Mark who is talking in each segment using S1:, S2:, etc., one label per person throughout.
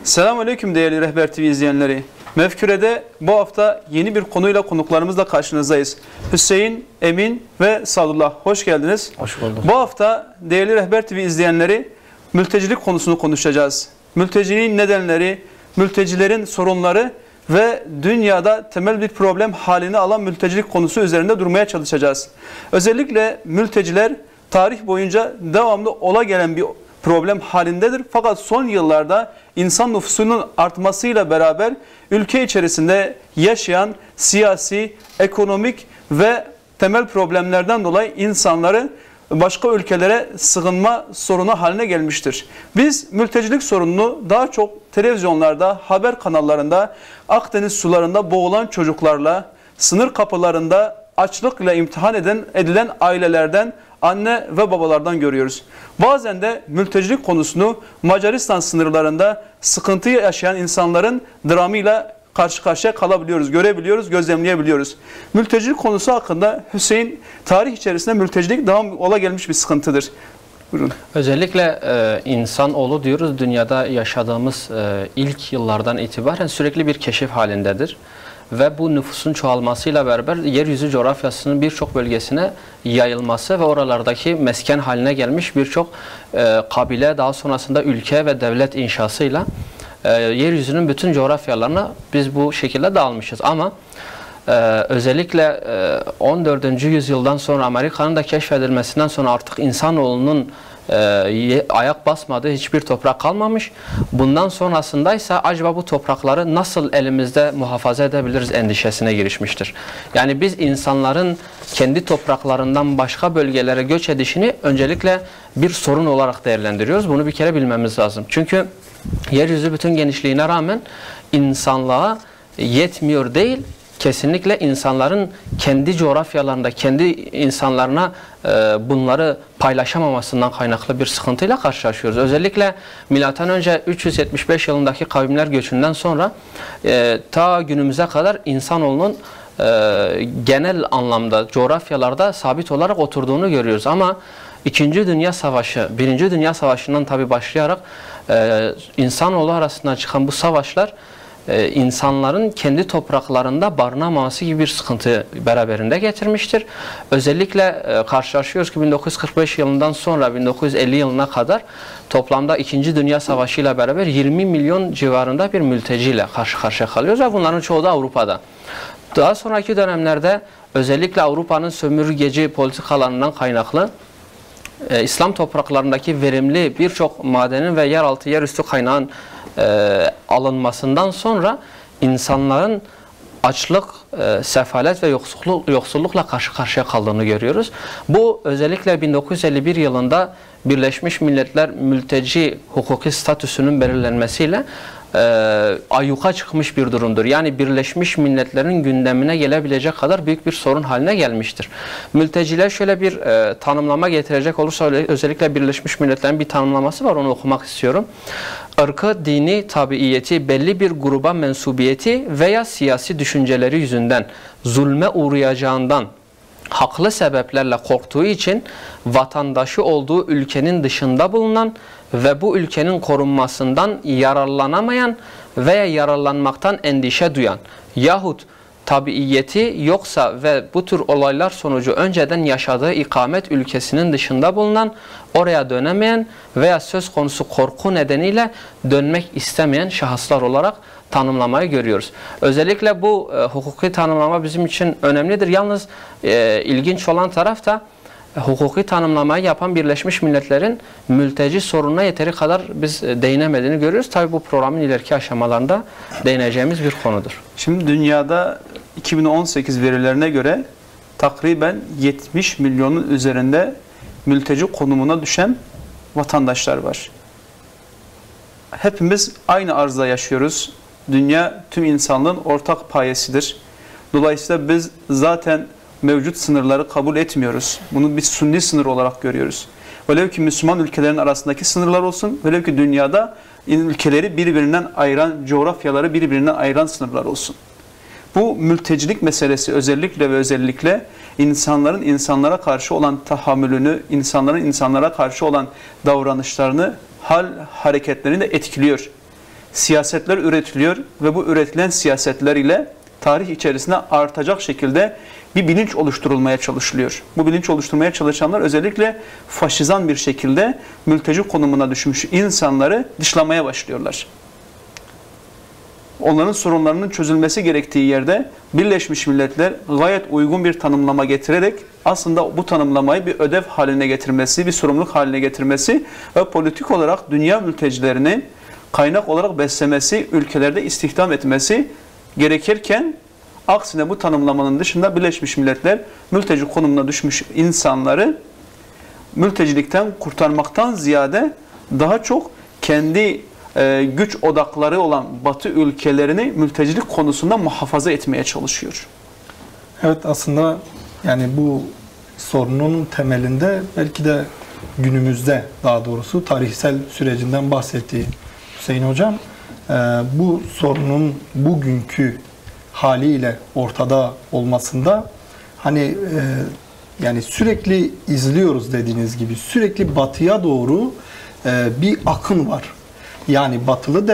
S1: Selamünaleyküm değerli Rehber TV izleyenleri. Mefküre'de bu hafta yeni bir konuyla konuklarımızla karşınızdayız. Hüseyin, Emin ve Sadullah. Hoş geldiniz.
S2: Hoş bulduk.
S1: Bu hafta değerli Rehber TV izleyenleri mültecilik konusunu konuşacağız. Mülteciliğin nedenleri, mültecilerin sorunları ve dünyada temel bir problem halini alan mültecilik konusu üzerinde durmaya çalışacağız. Özellikle mülteciler tarih boyunca devamlı ola gelen bir problem halindedir. Fakat son yıllarda insan nüfusunun artmasıyla beraber ülke içerisinde yaşayan siyasi, ekonomik ve temel problemlerden dolayı insanları başka ülkelere sığınma sorunu haline gelmiştir. Biz mültecilik sorununu daha çok televizyonlarda, haber kanallarında, Akdeniz sularında boğulan çocuklarla, sınır kapılarında açlıkla imtihan edilen ailelerden, anne ve babalardan görüyoruz. Bazen de mültecilik konusunu Macaristan sınırlarında sıkıntı yaşayan insanların dramıyla karşı karşıya kalabiliyoruz, görebiliyoruz, gözlemleyebiliyoruz. Mültecilik konusu hakkında Hüseyin, tarih içerisinde mültecilik daha ola gelmiş bir sıkıntıdır. Buyurun.
S2: Özellikle insanoğlu diyoruz, dünyada yaşadığımız ilk yıllardan itibaren sürekli bir keşif halindedir. Ve bu nüfusun çoğalmasıyla beraber yeryüzü coğrafyasının birçok bölgesine yayılması ve oralardaki mesken haline gelmiş birçok kabile, daha sonrasında ülke ve devlet inşasıyla yeryüzünün bütün coğrafyalarına biz bu şekilde dağılmışız. Ama özellikle 14. yüzyıldan sonra Amerika'nın da keşfedilmesinden sonra artık insanoğlunun ayak basmadığı hiçbir toprak kalmamış. Bundan sonrasındaysa acaba bu toprakları nasıl elimizde muhafaza edebiliriz endişesine girişmiştir. Yani biz insanların kendi topraklarından başka bölgelere göç edişini öncelikle bir sorun olarak değerlendiriyoruz. Bunu bir kere bilmemiz lazım. Çünkü yeryüzü bütün genişliğine rağmen insanlığa yetmiyor değil, kesinlikle insanların kendi coğrafyalarında, kendi insanlarına bunları paylaşamamasından kaynaklı bir sıkıntıyla karşılaşıyoruz. Özellikle M.Ö. 375 yılındaki kavimler göçünden sonra ta günümüze kadar insanoğlunun genel anlamda coğrafyalarda sabit olarak oturduğunu görüyoruz. Ama İkinci Dünya Savaşı, Birinci Dünya Savaşı'ndan tabi başlayarak insanoğlu arasında çıkan bu savaşlar insanların kendi topraklarında barınamaması gibi bir sıkıntı beraberinde getirmiştir. Özellikle karşılaşıyoruz ki 1945 yılından sonra 1950 yılına kadar toplamda 2. Dünya Savaşı ile beraber 20 milyon civarında bir mülteciyle karşı karşıya kalıyoruz ve bunların çoğu da Avrupa'da. Daha sonraki dönemlerde özellikle Avrupa'nın sömürgeci politikalarından kaynaklı İslam topraklarındaki verimli birçok madenin ve yeraltı yerüstü kaynağın alınmasından sonra insanların açlık, sefalet ve yoksullukla karşı karşıya kaldığını görüyoruz. Bu özellikle 1951 yılında Birleşmiş Milletler mülteci hukuki statüsünün belirlenmesiyle ayyuka çıkmış bir durumdur. Yani Birleşmiş Milletler'in gündemine gelebilecek kadar büyük bir sorun haline gelmiştir. Mülteciler şöyle bir tanımlama getirecek olursa özellikle Birleşmiş Milletler'in bir tanımlaması var, onu okumak istiyorum. Irkı, dini, tabiiyeti, belli bir gruba mensubiyeti veya siyasi düşünceleri yüzünden zulme uğrayacağından haklı sebeplerle korktuğu için vatandaşı olduğu ülkenin dışında bulunan ve bu ülkenin korunmasından yararlanamayan veya yararlanmaktan endişe duyan yahut tabiiyeti yoksa ve bu tür olaylar sonucu önceden yaşadığı ikamet ülkesinin dışında bulunan, oraya dönemeyen veya söz konusu korku nedeniyle dönmek istemeyen şahıslar olarak tanımlamayı görüyoruz. Özellikle bu hukuki tanımlama bizim için önemlidir. Yalnız ilginç olan taraf da hukuki tanımlamayı yapan Birleşmiş Milletler'in mülteci sorununa yeteri kadar biz değinemediğini görüyoruz. Tabii bu programın ileriki aşamalarında değineceğimiz bir konudur.
S1: Şimdi dünyada 2018 verilerine göre takriben 70 milyonun üzerinde mülteci konumuna düşen vatandaşlar var. Hepimiz aynı arzda yaşıyoruz. Dünya tüm insanlığın ortak payesidir. Dolayısıyla biz zaten mevcut sınırları kabul etmiyoruz. Bunu bir sünni sınır olarak görüyoruz. Velev ki Müslüman ülkelerin arasındaki sınırlar olsun, velev ki dünyada ülkeleri birbirinden ayıran, coğrafyaları birbirinden ayıran sınırlar olsun. Bu mültecilik meselesi özellikle insanların insanlara karşı olan tahammülünü, insanların insanlara karşı olan davranışlarını, hal hareketlerini de etkiliyor. siyasetler üretiliyor ve bu üretilen siyasetler ile tarih içerisinde artacak şekilde bir bilinç oluşturulmaya çalışılıyor. Bu bilinç oluşturmaya çalışanlar özellikle faşizan bir şekilde mülteci konumuna düşmüş insanları dışlamaya başlıyorlar. Onların sorunlarının çözülmesi gerektiği yerde Birleşmiş Milletler gayet uygun bir tanımlama getirerek aslında bu tanımlamayı bir ödev haline getirmesi, bir sorumluluk haline getirmesi ve politik olarak dünya mültecilerini kaynak olarak beslemesi, ülkelerde istihdam etmesi gerekirken aksine bu tanımlamanın dışında Birleşmiş Milletler mülteci konumuna düşmüş insanları mültecilikten kurtarmaktan ziyade daha çok kendi güç odakları olan Batı ülkelerini mültecilik konusunda muhafaza etmeye çalışıyor.
S3: Evet, aslında yani bu sorunun temelinde belki de günümüzde, daha doğrusu tarihsel sürecinden bahsettiği Hüseyin Hocam, bu sorunun bugünkü haliyle ortada olmasında hani yani sürekli izliyoruz, dediğiniz gibi sürekli batıya doğru bir akım var. Yani batılı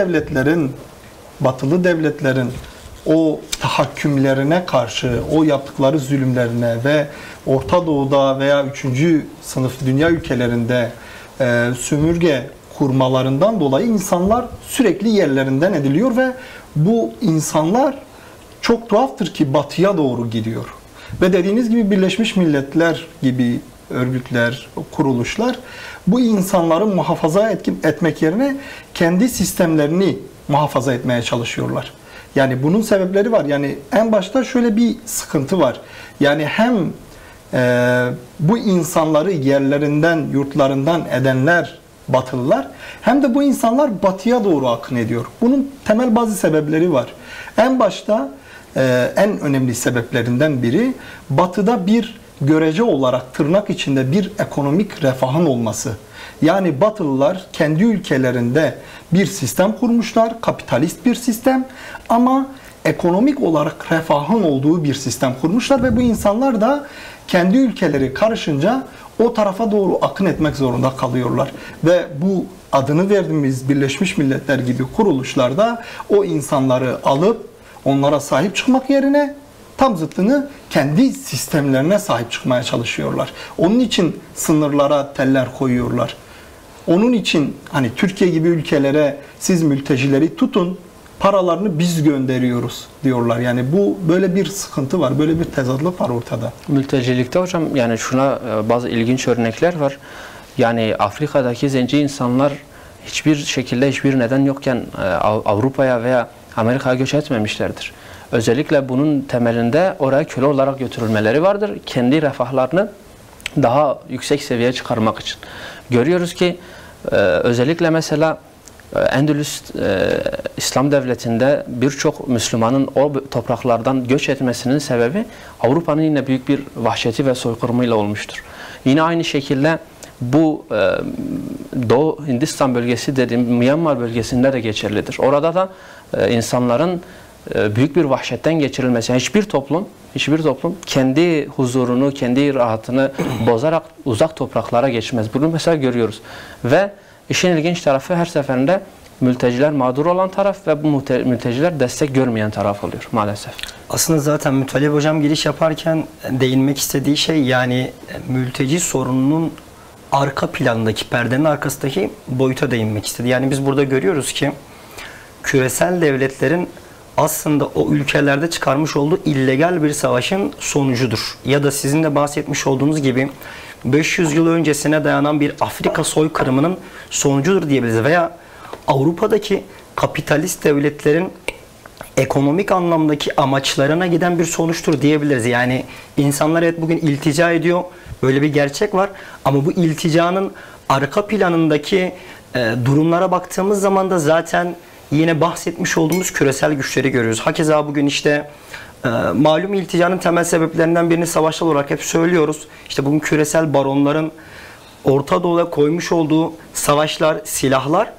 S3: devletlerin o tahakkümlerine karşı, o yaptıkları zulümlerine ve Orta Doğu'da veya 3. sınıf dünya ülkelerinde sömürge kurmalarından dolayı insanlar sürekli yerlerinden ediliyor ve bu insanlar çok tuhaftır ki batıya doğru gidiyor. Ve dediğiniz gibi Birleşmiş Milletler gibi örgütler, kuruluşlar bu insanları muhafaza etmek yerine kendi sistemlerini muhafaza etmeye çalışıyorlar. Yani bunun sebepleri var. Yani en başta şöyle bir sıkıntı var. Yani hem bu insanları yerlerinden, yurtlarından edenler Batılılar, hem de bu insanlar batıya doğru akın ediyor. Bunun temel bazı sebepleri var. En başta en önemli sebeplerinden biri batıda bir görece olarak tırnak içinde bir ekonomik refahın olması. Yani Batılılar kendi ülkelerinde bir sistem kurmuşlar, kapitalist bir sistem, ama ekonomik olarak refahın olduğu bir sistem kurmuşlar ve bu insanlar da kendi ülkeleri karışınca o tarafa doğru akın etmek zorunda kalıyorlar. Ve bu adını verdiğimiz Birleşmiş Milletler gibi kuruluşlarda o insanları alıp onlara sahip çıkmak yerine tam zıttını kendi sistemlerine sahip çıkmaya çalışıyorlar. Onun için sınırlara teller koyuyorlar. Onun için hani Türkiye gibi ülkelere siz mültecileri tutun, paralarını biz gönderiyoruz diyorlar. Yani bu böyle bir sıkıntı var, böyle bir tezatlık var ortada.
S2: Mültecilikte hocam yani şuna bazı ilginç örnekler var. Yani Afrika'daki zenci insanlar hiçbir şekilde hiçbir neden yokken Avrupa'ya veya Amerika'ya göç etmemişlerdir. Özellikle bunun temelinde oraya köle olarak götürülmeleri vardır. Kendi refahlarını daha yüksek seviyeye çıkarmak için. Görüyoruz ki özellikle mesela Endülüs İslam Devleti'nde birçok Müslümanın o topraklardan göç etmesinin sebebi Avrupa'nın yine büyük bir vahşeti ve soykırımıyla olmuştur. Yine aynı şekilde bu Doğu Hindistan bölgesi dediğim Myanmar bölgesinde de geçerlidir. Orada da insanların büyük bir vahşetten geçirilmesi. Yani hiçbir toplum kendi huzurunu, kendi rahatını bozarak uzak topraklara geçmez. Bunu mesela görüyoruz. Ve işin ilginç tarafı her seferinde mülteciler mağdur olan taraf ve bu mülteciler destek görmeyen taraf oluyor maalesef.
S4: Aslında zaten Mütalip Hocam giriş yaparken değinmek istediği şey, yani mülteci sorununun arka planındaki, perdenin arkasındaki boyuta değinmek istedi. Yani biz burada görüyoruz ki küresel devletlerin aslında o ülkelerde çıkarmış olduğu illegal bir savaşın sonucudur. Ya da sizin de bahsetmiş olduğunuz gibi 500 yıl öncesine dayanan bir Afrika soykırımının sonucudur diyebiliriz. Veya Avrupa'daki kapitalist devletlerin ekonomik anlamdaki amaçlarına giden bir sonuçtur diyebiliriz. Yani insanlar evet bugün iltica ediyor, böyle bir gerçek var, ama bu ilticanın arka planındaki durumlara baktığımız zaman da zaten yine bahsetmiş olduğumuz küresel güçleri görüyoruz. Hakeza bugün işte malum ilticanın temel sebeplerinden birini savaşlar olarak hep söylüyoruz. İşte bugün küresel baronların Orta Doğu'ya koymuş olduğu savaşlar, silahlar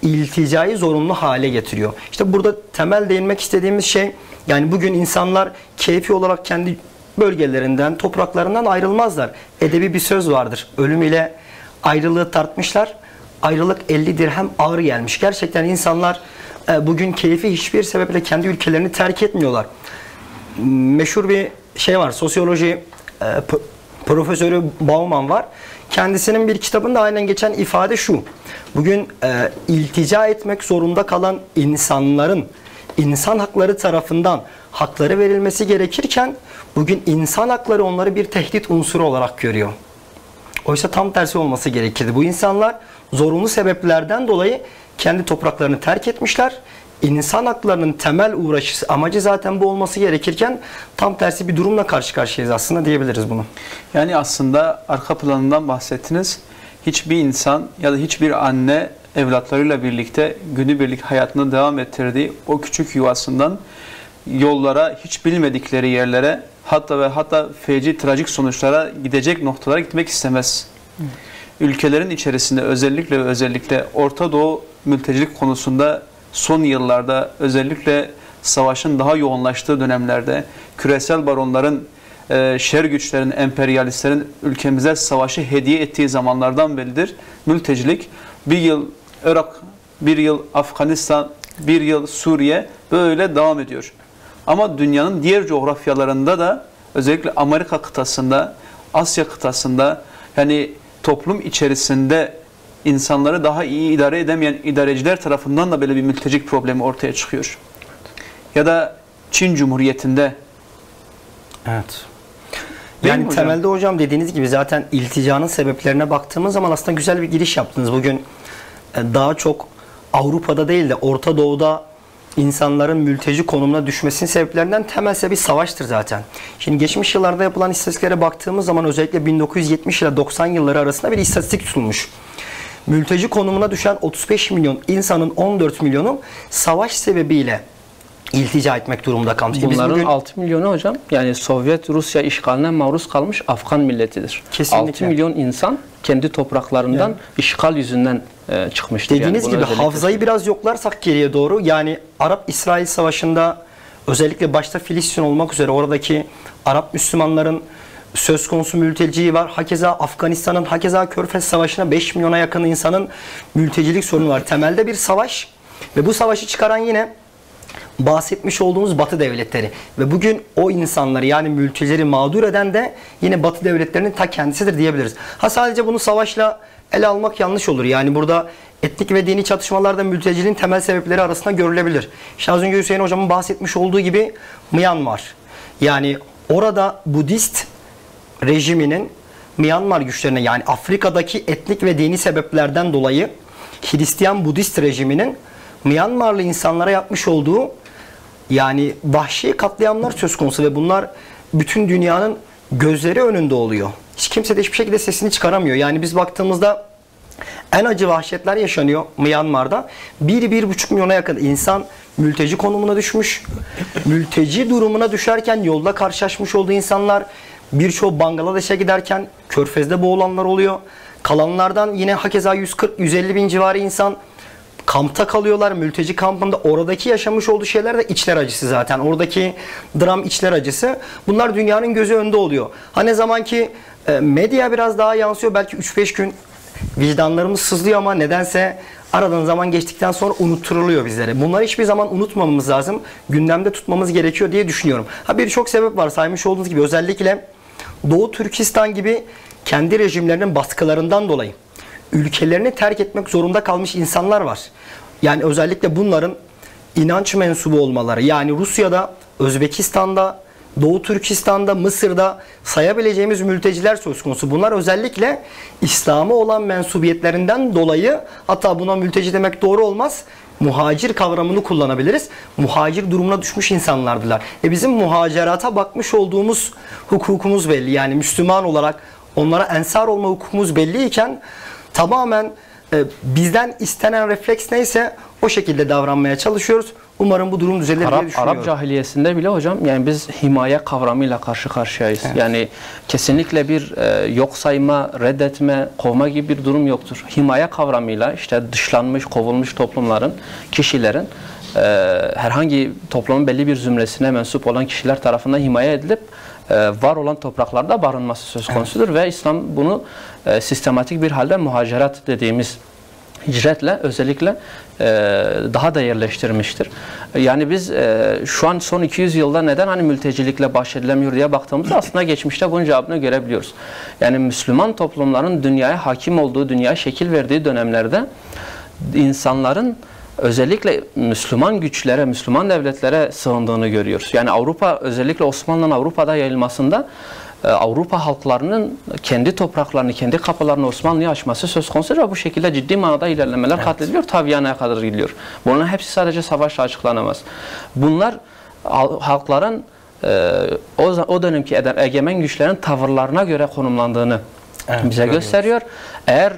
S4: ilticayı zorunlu hale getiriyor. İşte burada temel değinmek istediğimiz şey, yani bugün insanlar keyfi olarak kendi bölgelerinden, topraklarından ayrılmazlar. Edebi bir söz vardır. Ölüm ile ayrılığı tartmışlar. Ayrılık 50 dirhem ağır gelmiş. Gerçekten insanlar bugün keyfi hiçbir sebeple kendi ülkelerini terk etmiyorlar. Meşhur bir şey var, sosyoloji profesörü Bauman var. Kendisinin bir kitabında aynen geçen ifade şu: bugün iltica etmek zorunda kalan insanların insan hakları tarafından hakları verilmesi gerekirken bugün insan hakları onları bir tehdit unsuru olarak görüyor. Oysa tam tersi olması gerekirdi. Bu insanlar zorunlu sebeplerden dolayı kendi topraklarını terk etmişler. İnsan haklarının temel uğraşısı, amacı zaten bu olması gerekirken tam tersi bir durumla karşı karşıyayız aslında diyebiliriz bunu.
S1: Yani aslında arka planından bahsettiniz. Hiçbir insan ya da hiçbir anne evlatlarıyla birlikte günübirlik hayatını devam ettirdiği o küçük yuvasından yollara, hiç bilmedikleri yerlere, hatta feci, trajik sonuçlara gidecek noktalara gitmek istemez. Ülkelerin içerisinde özellikle Orta Doğu mültecilik konusunda son yıllarda, özellikle savaşın daha yoğunlaştığı dönemlerde küresel baronların, şer güçlerin, emperyalistlerin ülkemize savaşı hediye ettiği zamanlardan beridir mültecilik. Bir yıl Irak, bir yıl Afganistan, bir yıl Suriye böyle devam ediyor. Ama dünyanın diğer coğrafyalarında da, özellikle Amerika kıtasında, Asya kıtasında, yani toplum içerisinde insanları daha iyi idare edemeyen idareciler tarafından da böyle bir mültecilik problemi ortaya çıkıyor. Ya da Çin Cumhuriyeti'nde.
S4: Evet. Yani temelde hocam dediğiniz gibi zaten ilticanın sebeplerine baktığımız zaman aslında güzel bir giriş yaptınız. Bugün daha çok Avrupa'da değil de Orta Doğu'da insanların mülteci konumuna düşmesinin sebeplerinden temel sebebi savaştır zaten. Şimdi geçmiş yıllarda yapılan istatistiklere baktığımız zaman özellikle 1970 ile 90 yılları arasında bir istatistik tutulmuş. Mülteci konumuna düşen 35 milyon insanın 14 milyonu savaş sebebiyle iltica etmek durumunda kalmış.
S2: Bunların bugün 6 milyonu hocam yani Sovyet Rusya işgaline maruz kalmış Afgan milletidir.
S4: Kesinlikle.
S2: 6 milyon insan kendi topraklarından işgal yüzünden çıkmıştır.
S4: Dediğiniz
S2: yani
S4: gibi hafızayı biraz yoklarsak geriye doğru, yani Arap-İsrail Savaşı'nda özellikle başta Filistin olmak üzere oradaki Arap Müslümanların söz konusu mülteciliği var. Hakeza Afganistan'ın, hakeza Körfez Savaşı'na 5 milyona yakın insanın mültecilik sorunu var. Temelde bir savaş ve bu savaşı çıkaran yine bahsetmiş olduğumuz Batı devletleri ve bugün o insanları yani mültecileri mağdur eden de yine Batı devletlerinin ta kendisidir diyebiliriz. Sadece bunu savaşla ele almak yanlış olur. Yani burada etnik ve dini çatışmalarda mülteciliğin temel sebepleri arasında görülebilir. İşte az önce Hüseyin hocamın bahsetmiş olduğu gibi Myanmar. Yani orada Budist rejiminin Myanmar güçlerine, yani Afrika'daki etnik ve dini sebeplerden dolayı Hristiyan Budist rejiminin Myanmarlı insanlara yapmış olduğu yani vahşi katliamlar söz konusu ve bunlar bütün dünyanın gözleri önünde oluyor. Hiç kimse de hiçbir şekilde sesini çıkaramıyor. Yani biz baktığımızda en acı vahşetler yaşanıyor Myanmar'da. 1-1,5 milyona yakın insan mülteci konumuna düşmüş. Mülteci durumuna düşerken yolda karşılaşmış olduğu insanlar, birçoğu Bangladeş'e giderken Körfez'de boğulanlar oluyor. Kalanlardan yine hakeza 140-150 bin civarı insan kampta kalıyorlar. Mülteci kampında oradaki yaşamış olduğu şeyler de içler acısı zaten. Oradaki dram içler acısı. Bunlar dünyanın gözü önünde oluyor. Ne zaman ki medya biraz daha yansıyor, belki 3-5 gün vicdanlarımız sızlıyor ama nedense aradan zaman geçtikten sonra unutturuluyor bizlere. Bunları hiçbir zaman unutmamamız lazım. Gündemde tutmamız gerekiyor diye düşünüyorum. Birçok sebep var saymış olduğunuz gibi, özellikle Doğu Türkistan gibi kendi rejimlerinin baskılarından dolayı ülkelerini terk etmek zorunda kalmış insanlar var. Yani özellikle bunların inanç mensubu olmaları, yani Rusya'da, Özbekistan'da, Doğu Türkistan'da, Mısır'da sayabileceğimiz mülteciler söz konusu. Bunlar özellikle İslam'a olan mensubiyetlerinden dolayı, hatta buna mülteci demek doğru olmaz, muhacir kavramını kullanabiliriz. Muhacir durumuna düşmüş insanlardılar. Bizim muhacerata bakmış olduğumuz hukukumuz belli. Yani Müslüman olarak onlara ensar olma hukukumuz belliyken tamamen bizden istenen refleks neyse o şekilde davranmaya çalışıyoruz. Umarım bu durum düzelir diye düşünüyorum.
S2: Arap cahiliyesinde bile hocam yani biz himaye kavramıyla karşı karşıyayız. Evet. Yani kesinlikle bir yok sayma, reddetme, kovma gibi bir durum yoktur. Himaye kavramıyla işte dışlanmış, kovulmuş toplumların, kişilerin herhangi toplumun belli bir zümresine mensup olan kişiler tarafından himaye edilip var olan topraklarda barınması söz konusudur. Evet. Ve İslam bunu sistematik bir halde muhacerat dediğimiz hicretle özellikle daha da yerleştirmiştir. Yani biz şu an son 200 yılda neden hani mültecilikle baş edilemiyor diye baktığımızda aslında geçmişte bunun cevabını görebiliyoruz. Yani Müslüman toplumların dünyaya hakim olduğu, dünyaya şekil verdiği dönemlerde insanların özellikle Müslüman güçlere, Müslüman devletlere sığındığını görüyoruz. Yani Avrupa, özellikle Osmanlı'nın Avrupa'da yayılmasında Avrupa halklarının kendi topraklarını, kendi kapılarını Osmanlı'ya açması söz konusu ve bu şekilde ciddi manada ilerlemeler kat ediliyor. Ta Viyana'ya kadar gidiyor. Bunların hepsi sadece savaşla açıklanamaz. Bunlar halkların o dönemki egemen güçlerin tavırlarına göre konumlandığını bize gösteriyor. Eğer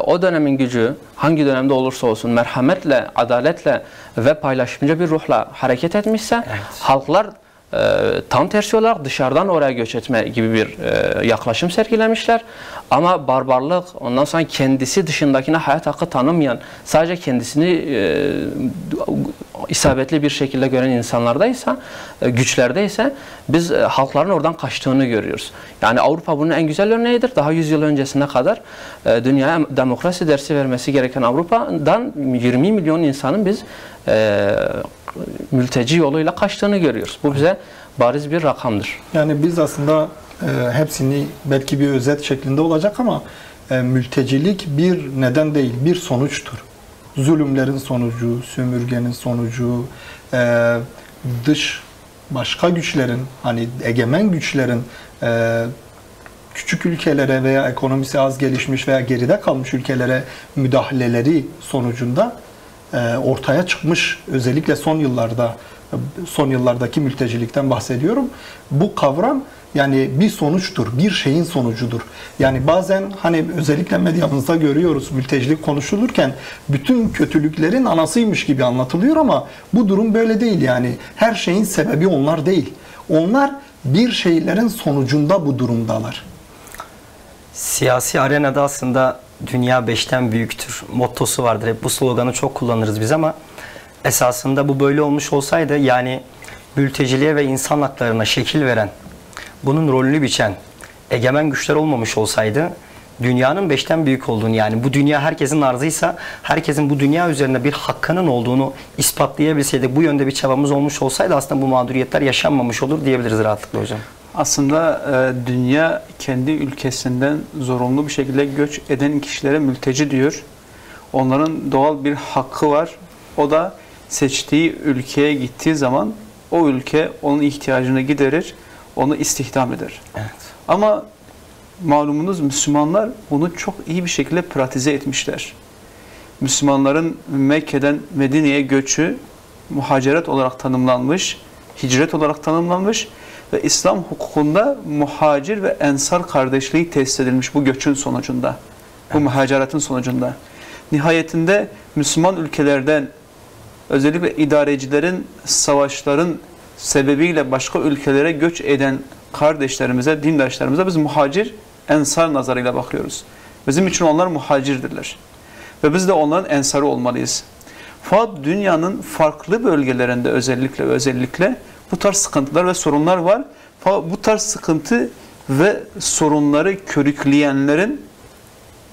S2: o dönemin gücü hangi dönemde olursa olsun merhametle, adaletle ve paylaşımcı bir ruhla hareket etmişse halklar tam tersi olarak dışarıdan oraya göç etme gibi bir yaklaşım sergilemişler. Ama barbarlık, ondan sonra kendisi dışındakine hayat hakkı tanımayan, sadece kendisini isabetli bir şekilde gören insanlardaysa, güçlerdeyse biz halkların oradan kaçtığını görüyoruz. Yani Avrupa bunun en güzel örneğidir. Daha 100 yıl öncesine kadar dünyaya demokrasi dersi vermesi gereken Avrupa'dan 20 milyon insanın biz mülteci yoluyla kaçtığını görüyoruz. Bu bize bariz bir rakamdır.
S3: Yani biz aslında hepsini belki bir özet şeklinde olacak ama mültecilik bir neden değil, bir sonuçtur. Zulümlerin sonucu, sömürgenin sonucu, dış başka güçlerin, hani egemen güçlerin küçük ülkelere veya ekonomisi az gelişmiş veya geride kalmış ülkelere müdahaleleri sonucunda ortaya çıkmış, özellikle son yıllardaki mültecilikten bahsediyorum. Bu kavram yani bir sonuçtur, bir şeyin sonucudur. Yani bazen hani özellikle medyamızda görüyoruz, mültecilik konuşulurken bütün kötülüklerin anasıymış gibi anlatılıyor ama bu durum böyle değil yani. Her şeyin sebebi onlar değil. Onlar bir şeylerin sonucunda bu durumdalar.
S4: Siyasi arenada aslında dünya 5'ten büyüktür mottosu vardır. Hep bu sloganı çok kullanırız biz ama esasında bu böyle olmuş olsaydı, yani mülteciliğe ve insan haklarına şekil veren, bunun rolünü biçen egemen güçler olmamış olsaydı dünyanın 5'ten büyük olduğunu, yani bu dünya herkesin arzıysa herkesin bu dünya üzerinde bir hakkının olduğunu ispatlayabilseydik, bu yönde bir çabamız olmuş olsaydı aslında bu mağduriyetler yaşanmamış olur diyebiliriz rahatlıkla hocam.
S1: Aslında dünya kendi ülkesinden zorunlu bir şekilde göç eden kişilere mülteci diyor. Onların doğal bir hakkı var. O da seçtiği ülkeye gittiği zaman o ülke onun ihtiyacını giderir, onu istihdam eder.
S4: Evet.
S1: Ama malumunuz Müslümanlar bunu çok iyi bir şekilde pratize etmişler. Müslümanların Mekke'den Medine'ye göçü muhaciret olarak tanımlanmış, hicret olarak tanımlanmış ve İslam hukukunda muhacir ve ensar kardeşliği tesis edilmiş bu göçün sonucunda, bu muhaciretin sonucunda. Nihayetinde Müslüman ülkelerden özellikle idarecilerin, savaşların sebebiyle başka ülkelere göç eden kardeşlerimize, dindaşlarımıza biz muhacir, ensar nazarıyla bakıyoruz. Bizim için onlar muhacirdirler. Ve biz de onların ensarı olmalıyız. Fakat dünyanın farklı bölgelerinde özellikle bu tarz sıkıntılar ve sorunlar var. Fakat bu tarz sıkıntı ve sorunları körükleyenlerin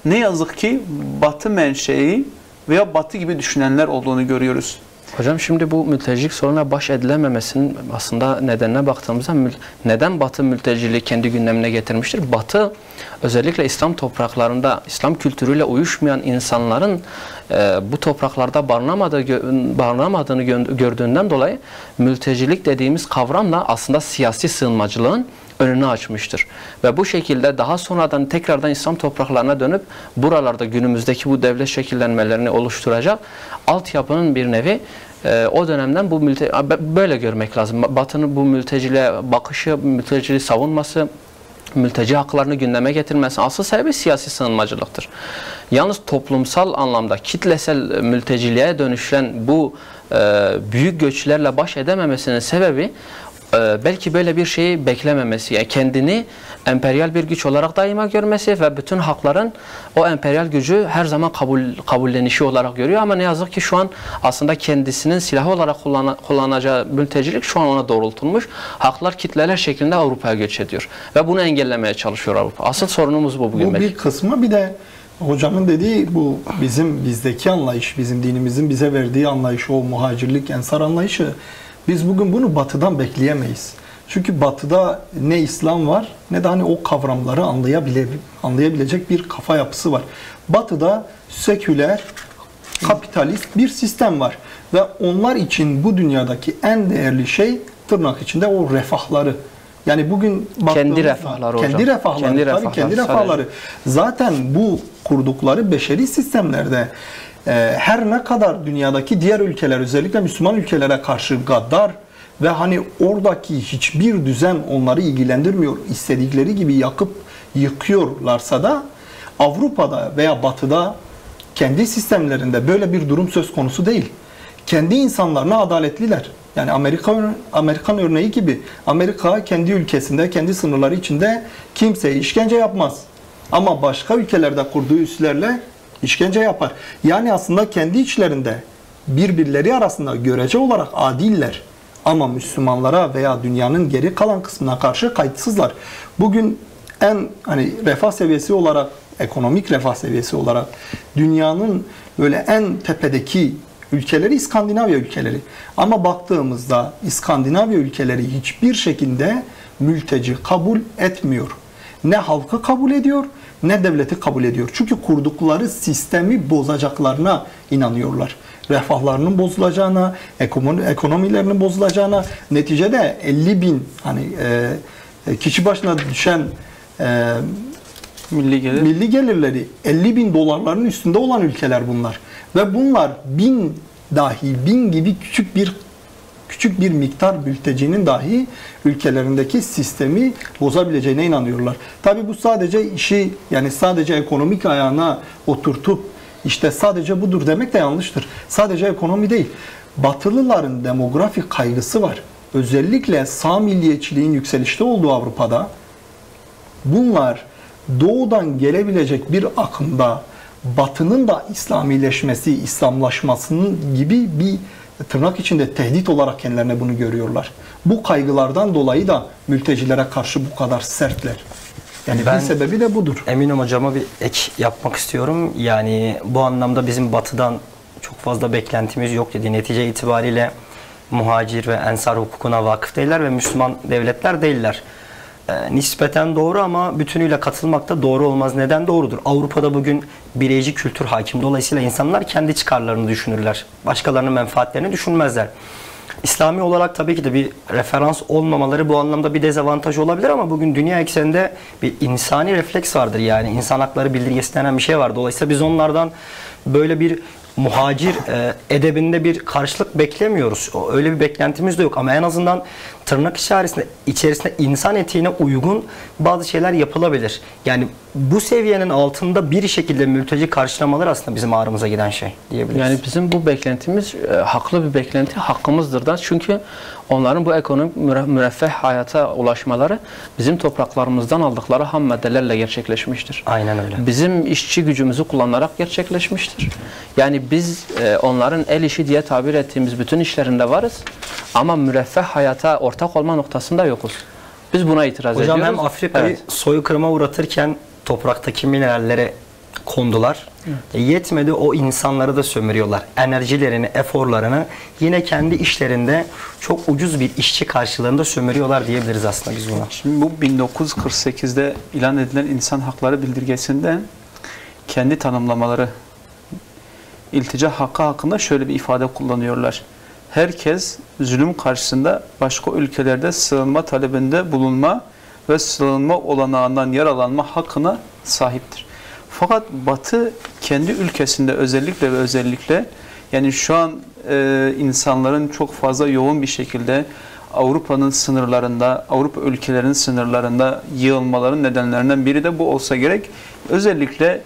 S1: ne yazık ki Batı menşei veya Batı gibi düşünenler olduğunu görüyoruz.
S2: Hocam şimdi bu mültecilik sorununa baş edilememesinin aslında nedenine baktığımızda neden Batı mülteciliği kendi gündemine getirmiştir? Batı özellikle İslam topraklarında İslam kültürüyle uyuşmayan insanların bu topraklarda barınamadığını gördüğünden dolayı mültecilik dediğimiz kavramla aslında siyasi sığınmacılığın önünü açmıştır. Ve bu şekilde daha sonradan tekrardan İslam topraklarına dönüp buralarda günümüzdeki bu devlet şekillenmelerini oluşturacak altyapının bir nevi o dönemden bu böyle görmek lazım. Batı'nın bu mülteciliğe bakışı, mülteciliği savunması, mülteci haklarını gündeme getirmesi asıl sebebi siyasi sığınmacılıktır. Yalnız toplumsal anlamda kitlesel mülteciliğe dönüşen bu büyük göçlerle baş edememesinin sebebi belki böyle bir şeyi beklememesi, yani kendini emperyal bir güç olarak daima görmesi ve bütün hakların o emperyal gücü her zaman kabullenişi olarak görüyor. Ama ne yazık ki şu an aslında kendisinin silahı olarak kullanacağı mültecilik şu an ona doğrultulmuş. Haklar kitleler şeklinde Avrupa'ya göç ediyor. Ve bunu engellemeye çalışıyor Avrupa. Asıl sorunumuz bu bugün.
S3: Bu bir kısmı, bir de Hocamın dediği bu bizdeki anlayış, bizim dinimizin bize verdiği anlayış, o muhacirlik, ensar anlayışı. Biz bugün bunu batıdan bekleyemeyiz. Çünkü batıda ne İslam var ne de hani o kavramları anlayabilecek bir kafa yapısı var. Batıda seküler, kapitalist bir sistem var. Ve onlar için bu dünyadaki en değerli şey tırnak içinde o refahları. Yani bugün
S2: kendi refahları hocam.
S3: Kendi refahları. Zaten bu kurdukları beşeri sistemlerde her ne kadar dünyadaki diğer ülkeler, özellikle Müslüman ülkelere karşı gaddar ve hani oradaki hiçbir düzen onları ilgilendirmiyor, istedikleri gibi yakıp yıkıyorlarsa da Avrupa'da veya Batı'da kendi sistemlerinde böyle bir durum söz konusu değil. Kendi insanlarına adaletliler. Yani Amerikan örneği gibi Amerika kendi ülkesinde, kendi sınırları içinde kimseye işkence yapmaz. Ama başka ülkelerde kurduğu üslerle işkence yapar. Yani aslında kendi içlerinde birbirleri arasında görece olarak adiller. Ama Müslümanlara veya dünyanın geri kalan kısmına karşı kayıtsızlar. Bugün en hani refah seviyesi olarak, ekonomik refah seviyesi olarak dünyanın böyle en tepedeki ülkeleri İskandinavya ülkeleri. Ama baktığımızda İskandinavya ülkeleri hiçbir şekilde mülteci kabul etmiyor. Ne halkı kabul ediyor ne devleti kabul ediyor. Çünkü kurdukları sistemi bozacaklarına inanıyorlar. Refahlarının bozulacağına, ekonomilerinin bozulacağına, neticede 50 bin hani kişi başına düşen milli gelirleri 50 bin dolarların üstünde olan ülkeler bunlar. Ve bunlar bin gibi küçük bir miktar mültecinin dahi ülkelerindeki sistemi bozabileceğine inanıyorlar. Tabi bu sadece işi yani sadece ekonomik ayağına oturtup işte sadece budur demek de yanlıştır. Sadece ekonomi değil. Batılıların demografik kaygısı var. Özellikle sağ milliyetçiliğin yükselişte olduğu Avrupa'da bunlar doğudan gelebilecek bir akımda Batı'nın da İslamileşmesi, İslamlaşmasının gibi bir tırnak içinde tehdit olarak kendilerine bunu görüyorlar. Bu kaygılardan dolayı da mültecilere karşı bu kadar sertler. Yani bir sebebi de budur.
S4: Eminim hocama bir ek yapmak istiyorum. Yani bu anlamda bizim Batı'dan çok fazla beklentimiz yok dedi. Netice itibariyle muhacir ve ensar hukukuna vakıf değiller ve Müslüman devletler değiller. Nispeten doğru ama bütünüyle katılmak da doğru olmaz. Neden doğrudur? Avrupa'da bugün bireyci kültür hakim. Dolayısıyla insanlar kendi çıkarlarını düşünürler. Başkalarının menfaatlerini düşünmezler. İslami olarak tabii ki de bir referans olmamaları bu anlamda bir dezavantaj olabilir ama bugün dünya ekseninde bir insani refleks vardır. Yani insan hakları bildirgesi denen bir şey var. Dolayısıyla biz onlardan böyle bir muhacir edebinde bir karşılık beklemiyoruz. Öyle bir beklentimiz de yok ama en azından tırnak içerisinde insan etiğine uygun bazı şeyler yapılabilir. Yani bu seviyenin altında bir şekilde mülteci karşılamalar aslında bizim ağrımıza giden şey diyebiliriz.
S2: Yani bizim bu beklentimiz haklı bir beklenti, hakkımızdır da. Çünkü onların bu ekonomik müreffeh hayata ulaşmaları bizim topraklarımızdan aldıkları ham maddelerle gerçekleşmiştir.
S4: Aynen öyle.
S2: Bizim işçi gücümüzü kullanarak gerçekleşmiştir. Yani biz onların el işi diye tabir ettiğimiz bütün işlerinde varız ama müreffeh hayata ortak olma noktasında yokuz. Biz buna itiraz ediyoruz.
S4: Hocam hem Afrika'yı soykırıma uğratırken topraktaki minerallere kondular. Yetmedi o insanları da sömürüyorlar. Enerjilerini, eforlarını yine kendi işlerinde çok ucuz bir işçi karşılığında sömürüyorlar diyebiliriz aslında biz buna.
S1: Şimdi bu 1948'de ilan edilen insan hakları bildirgesinde kendi tanımlamaları iltica hakkı hakkında şöyle bir ifade kullanıyorlar. Herkes zulüm karşısında başka ülkelerde sığınma talebinde bulunma ve sığınma olanağından yararlanma hakkına sahiptir. Fakat Batı kendi ülkesinde özellikle yani şu an insanların çok fazla yoğun bir şekilde Avrupa'nın sınırlarında, Avrupa ülkelerinin sınırlarında yığılmaların nedenlerinden biri de bu olsa gerek. Özellikle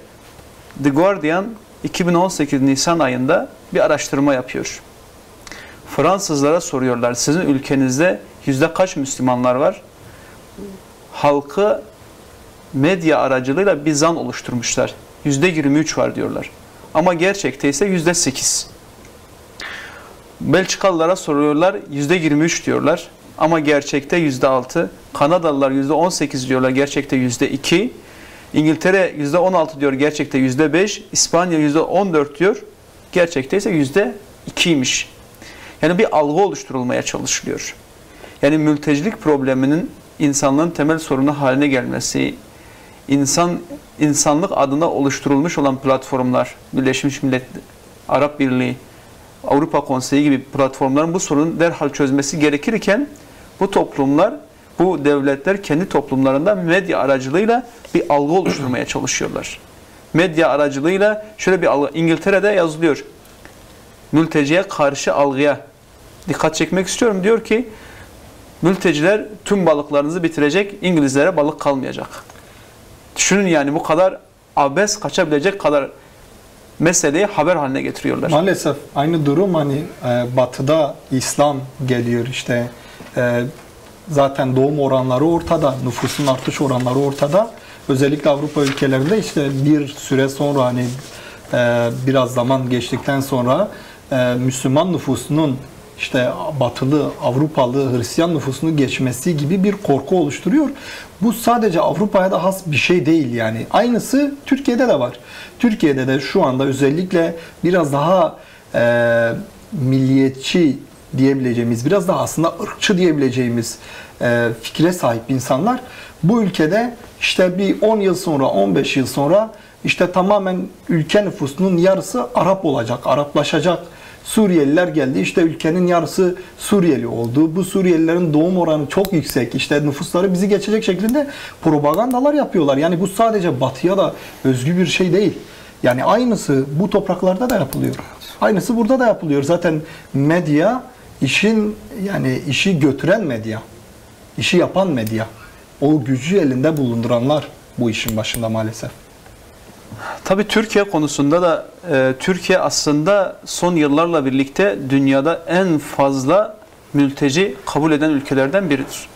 S1: The Guardian 2018 Nisan ayında bir araştırma yapıyor. Fransızlara soruyorlar, sizin ülkenizde kaç Müslümanlar var? Halkı medya aracılığıyla bir zan oluşturmuşlar. %23 var diyorlar. Ama gerçekte ise %8. Belçikalılara soruyorlar, %23 diyorlar. Ama gerçekte %6. Kanadalılar %18 diyorlar, gerçekte %2. İngiltere %16 diyor, gerçekte %5. İspanya %14 diyor, gerçekte ise %2'ymiş. Yani bir algı oluşturulmaya çalışılıyor. Yani mültecilik probleminin insanlığın temel sorunu haline gelmesi, insanlık adına oluşturulmuş olan platformlar, Birleşmiş Milletler, Arap Birliği, Avrupa Konseyi gibi platformların bu sorunu derhal çözmesi gerekirken bu toplumlar, bu devletler kendi toplumlarında medya aracılığıyla bir algı oluşturmaya çalışıyorlar. Medya aracılığıyla şöyle bir algı, İngiltere'de yazılıyor. Mülteciye karşı algıya dikkat çekmek istiyorum. Diyor ki mülteciler tüm balıklarınızı bitirecek, İngilizlere balık kalmayacak. Düşünün yani bu kadar abes kaçabilecek kadar meseleyi haber haline getiriyorlar.
S3: Maalesef aynı durum hani batıda İslam geliyor işte zaten doğum oranları ortada, nüfusun artış oranları ortada. Özellikle Avrupa ülkelerinde işte bir süre sonra hani biraz zaman geçtikten sonra Müslüman nüfusunun işte batılı, Avrupalı, Hristiyan nüfusunu geçmesi gibi bir korku oluşturuyor. Bu sadece Avrupa'ya da has bir şey değil yani. Aynısı Türkiye'de de var. Türkiye'de de şu anda özellikle biraz daha milliyetçi diyebileceğimiz, biraz daha aslında ırkçı diyebileceğimiz fikre sahip insanlar bu ülkede işte bir 10 yıl sonra, 15 yıl sonra işte tamamen ülke nüfusunun yarısı Arap olacak, Araplaşacak. Suriyeliler geldi, işte ülkenin yarısı Suriyeli oldu. Bu Suriyelilerin doğum oranı çok yüksek. İşte nüfusları bizi geçecek şeklinde propagandalar yapıyorlar. Yani bu sadece batıya da özgü bir şey değil. Yani aynısı bu topraklarda da yapılıyor. Aynısı burada da yapılıyor. Zaten medya işi götüren medya. İşi yapan medya. O gücü elinde bulunduranlar bu işin başında maalesef.
S1: Tabii Türkiye konusunda da Türkiye aslında son yıllarla birlikte dünyada en fazla mülteci kabul eden ülkelerden biridir.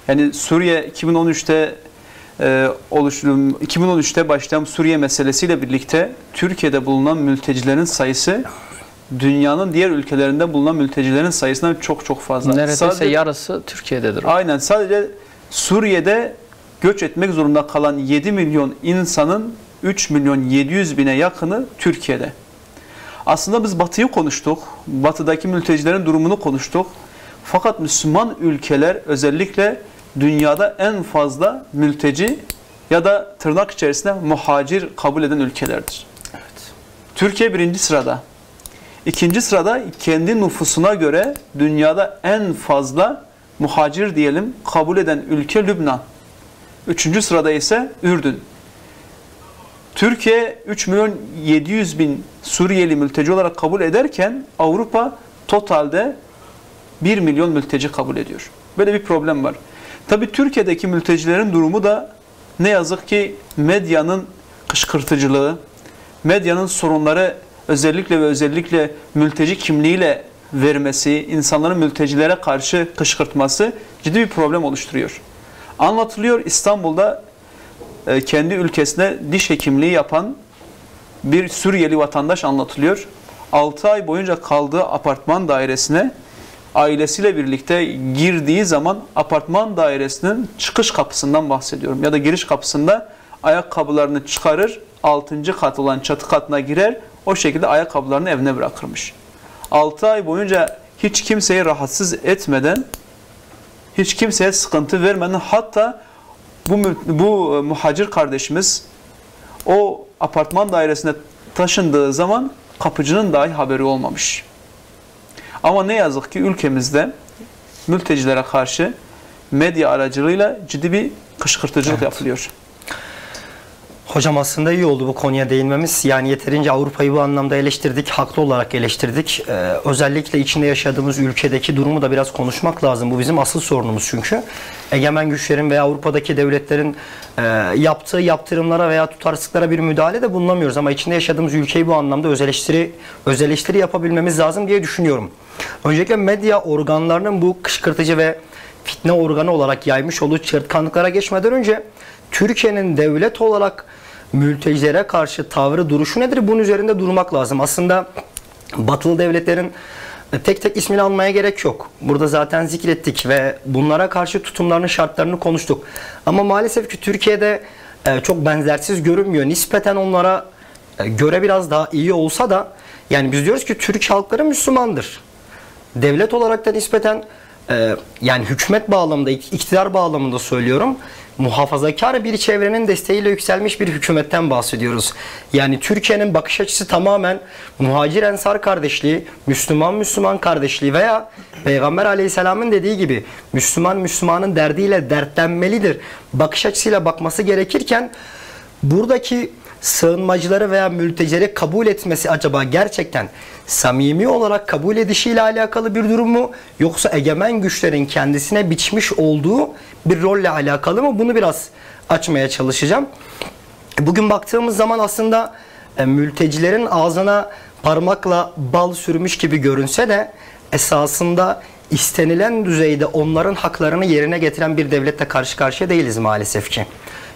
S1: Yani Suriye 2013'te başlayan Suriye meselesiyle birlikte Türkiye'de bulunan mültecilerin sayısı dünyanın diğer ülkelerinde bulunan mültecilerin sayısından çok çok fazla.
S2: Neredeyse yarısı Türkiye'dedir.
S1: Aynen, sadece Suriye'de göç etmek zorunda kalan 7 milyon insanın 3 milyon 700 bine yakını Türkiye'de. Aslında biz Batı'yı konuştuk. Batı'daki mültecilerin durumunu konuştuk. Fakat Müslüman ülkeler özellikle dünyada en fazla mülteci ya da tırnak içerisinde muhacir kabul eden ülkelerdir.
S2: Evet.
S1: Türkiye 1. sırada. 2. sırada kendi nüfusuna göre dünyada en fazla muhacir diyelim kabul eden ülke Lübnan. 3. sırada ise Ürdün. Türkiye 3 milyon 700 bin Suriyeli mülteci olarak kabul ederken Avrupa totalde 1 milyon mülteci kabul ediyor. Böyle bir problem var. Tabii Türkiye'deki mültecilerin durumu da ne yazık ki medyanın kışkırtıcılığı, medyanın sorunları özellikle mülteci kimliğiyle vermesi, insanların mültecilere karşı kışkırtması ciddi bir problem oluşturuyor. Anlatılıyor, İstanbul'da kendi ülkesine diş hekimliği yapan bir Suriyeli vatandaş anlatılıyor. 6 ay boyunca kaldığı apartman dairesine ailesiyle birlikte girdiği zaman apartman dairesinin çıkış kapısından bahsediyorum. Ya da giriş kapısında ayakkabılarını çıkarır, 6. kat olan çatı katına girer, o şekilde ayakkabılarını evine bırakırmış. 6 ay boyunca hiç kimseyi rahatsız etmeden, hiç kimseye sıkıntı vermeden, hatta bu muhacir kardeşimiz o apartman dairesine taşındığı zaman kapıcının dahi haberi olmamış. Ama ne yazık ki ülkemizde mültecilere karşı medya aracılığıyla ciddi bir kışkırtıcılık yapılıyor.
S4: Hocam aslında iyi oldu bu konuya değinmemiz. Yani yeterince Avrupa'yı bu anlamda eleştirdik, haklı olarak eleştirdik. Özellikle içinde yaşadığımız ülkedeki durumu da biraz konuşmak lazım. Bu bizim asıl sorunumuz çünkü. Egemen güçlerin veya Avrupa'daki devletlerin yaptığı yaptırımlara veya tutarsızlıklara bir müdahale de bulunamıyoruz. Ama içinde yaşadığımız ülkeyi bu anlamda öz eleştiri yapabilmemiz lazım diye düşünüyorum. Öncelikle medya organlarının bu kışkırtıcı ve fitne organı olarak yaymış olduğu çırtkanlıklara geçmeden önce Türkiye'nin devlet olarak mültecilere karşı tavrı, duruşu nedir? Bunun üzerinde durmak lazım. Aslında batılı devletlerin tek tek ismini almaya gerek yok. Burada zaten zikrettik ve bunlara karşı tutumlarının şartlarını konuştuk. Ama maalesef ki Türkiye'de çok benzersiz görünmüyor. Nispeten onlara göre biraz daha iyi olsa da yani biz diyoruz ki Türk halkları Müslümandır. Devlet olarak da nispeten yani hükümet bağlamında, iktidar bağlamında söylüyorum, muhafazakar bir çevrenin desteğiyle yükselmiş bir hükümetten bahsediyoruz. Yani Türkiye'nin bakış açısı tamamen muhacir ensar kardeşliği, Müslüman kardeşliği veya Peygamber Aleyhisselam'ın dediği gibi Müslümanın derdiyle dertlenmelidir bakış açısıyla bakması gerekirken buradaki sığınmacıları veya mültecileri kabul etmesi acaba gerçekten samimi olarak kabul edişiyle alakalı bir durum mu? Yoksa egemen güçlerin kendisine biçmiş olduğu bir rolle alakalı mı? Bunu biraz açmaya çalışacağım. Bugün baktığımız zaman aslında mültecilerin ağzına parmakla bal sürmüş gibi görünse de esasında istenilen düzeyde onların haklarını yerine getiren bir devletle karşı karşıya değiliz maalesef ki.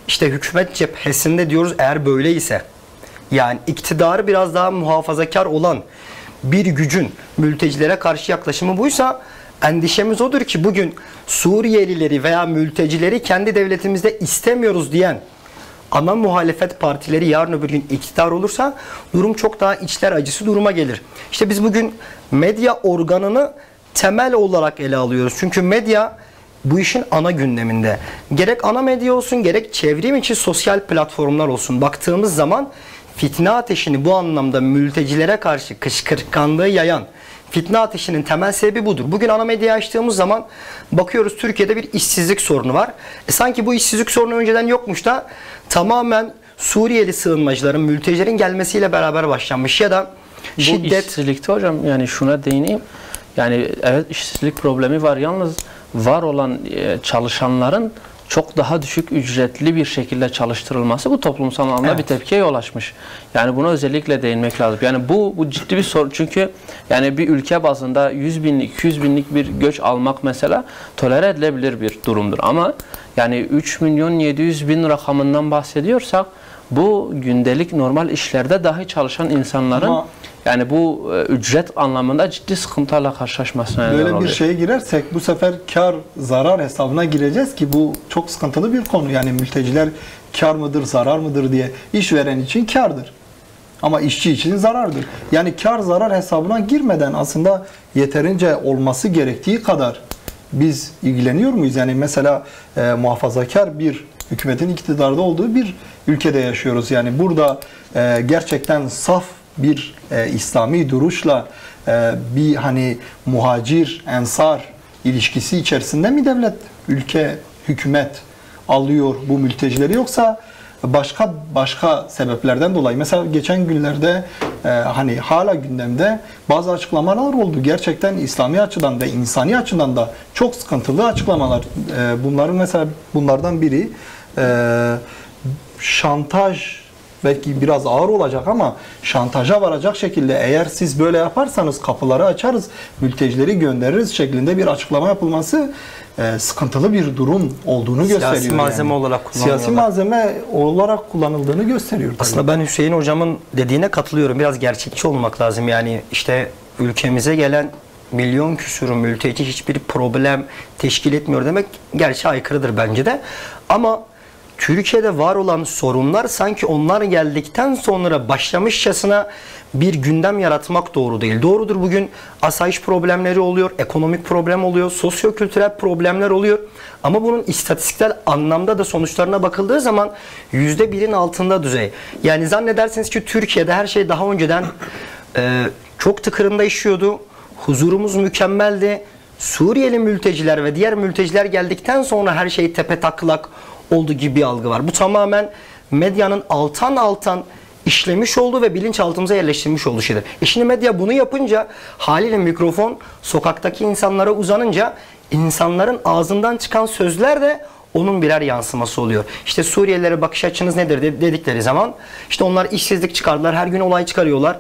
S4: İşte hükümet cephesinde diyoruz eğer böyleyse, yani iktidarı biraz daha muhafazakar olan bir gücün mültecilere karşı yaklaşımı buysa endişemiz odur ki bugün Suriyelileri veya mültecileri kendi devletimizde istemiyoruz diyen ana muhalefet partileri yarın öbür gün iktidar olursa durum çok daha içler acısı duruma gelir. İşte biz bugün medya organını temel olarak ele alıyoruz. Çünkü medya bu işin ana gündeminde. Gerek ana medya olsun, gerek çevrim içi sosyal platformlar olsun. Baktığımız zaman fitne ateşini bu anlamda mültecilere karşı kışkırtkanlığı yayan fitne ateşinin temel sebebi budur. Bugün ana medyayı açtığımız zaman bakıyoruz Türkiye'de bir işsizlik sorunu var. Sanki bu işsizlik sorunu önceden yokmuş da tamamen Suriyeli sığınmacıların, mültecilerin gelmesiyle beraber başlanmış ya da şiddet.
S2: Bu işsizlikte hocam yani şuna değineyim. Yani evet işsizlik problemi var, yalnız var olan çalışanların çok daha düşük ücretli bir şekilde çalıştırılması bu toplumsal anlamda
S4: evet,
S2: bir tepkiye yol açmış. Yani buna özellikle değinmek lazım. Yani bu ciddi bir sorun. Çünkü yani bir ülke bazında 100 binlik, 200 binlik bir göç almak mesela tolere edilebilir bir durumdur. Ama yani 3.700.000 rakamından bahsediyorsak bu gündelik normal işlerde dahi çalışan insanların yani bu ücret anlamında ciddi sıkıntılarla karşılaşmasına neden oluyor.
S3: Böyle bir şeye girersek bu sefer kar zarar hesabına gireceğiz ki bu çok sıkıntılı bir konu. Yani mülteciler kar mıdır zarar mıdır diye, işveren için kardır ama işçi için zarardır. Yani kar zarar hesabına girmeden aslında yeterince olması gerektiği kadar biz ilgileniyor muyuz? Yani mesela muhafazakar bir hükümetin iktidarda olduğu bir ülkede yaşıyoruz. Yani burada gerçekten saf bir İslami duruşla bir hani muhacir, ensar ilişkisi içerisinde mi devlet, ülke, hükümet alıyor bu mültecileri, yoksa başka sebeplerden dolayı? Mesela geçen günlerde hani hala gündemde bazı açıklamalar oldu. Gerçekten İslami açıdan ve insani açıdan da çok sıkıntılı açıklamalar. Bunlardan biri şantaj, belki biraz ağır olacak ama şantaja varacak şekilde eğer siz böyle yaparsanız kapıları açarız, mültecileri göndeririz şeklinde bir açıklama yapılması sıkıntılı bir durum olduğunu gösteriyor.
S4: Siyasi malzeme olarak kullanılıyor.
S3: Siyasi malzeme olarak kullanıldığını gösteriyor.
S4: Aslında ben Hüseyin hocamın dediğine katılıyorum. Biraz gerçekçi olmak lazım. Yani işte ülkemize gelen milyon küsur mülteci hiçbir problem teşkil etmiyor demek gerçi aykırıdır bence de. Ama Türkiye'de var olan sorunlar sanki onlar geldikten sonra başlamışçasına bir gündem yaratmak doğru değil. Doğrudur, bugün asayiş problemleri oluyor, ekonomik problem oluyor, sosyo-kültürel problemler oluyor. Ama bunun istatistiksel anlamda da sonuçlarına bakıldığı zaman %1'in altında düzey. Yani zannedersiniz ki Türkiye'de her şey daha önceden çok tıkırında işiyordu, huzurumuz mükemmeldi. Suriyeli mülteciler ve diğer mülteciler geldikten sonra her şey tepetaklak olduğu gibi bir algı var. Bu tamamen medyanın alttan işlemiş olduğu ve bilinçaltımıza yerleştirilmiş olduğu şeydir. Şimdi medya bunu yapınca haliyle mikrofon sokaktaki insanlara uzanınca insanların ağzından çıkan sözler de onun birer yansıması oluyor. İşte Suriyelilere bakış açınız nedir dedikleri zaman işte onlar işsizlik çıkardılar, her gün olay çıkarıyorlar,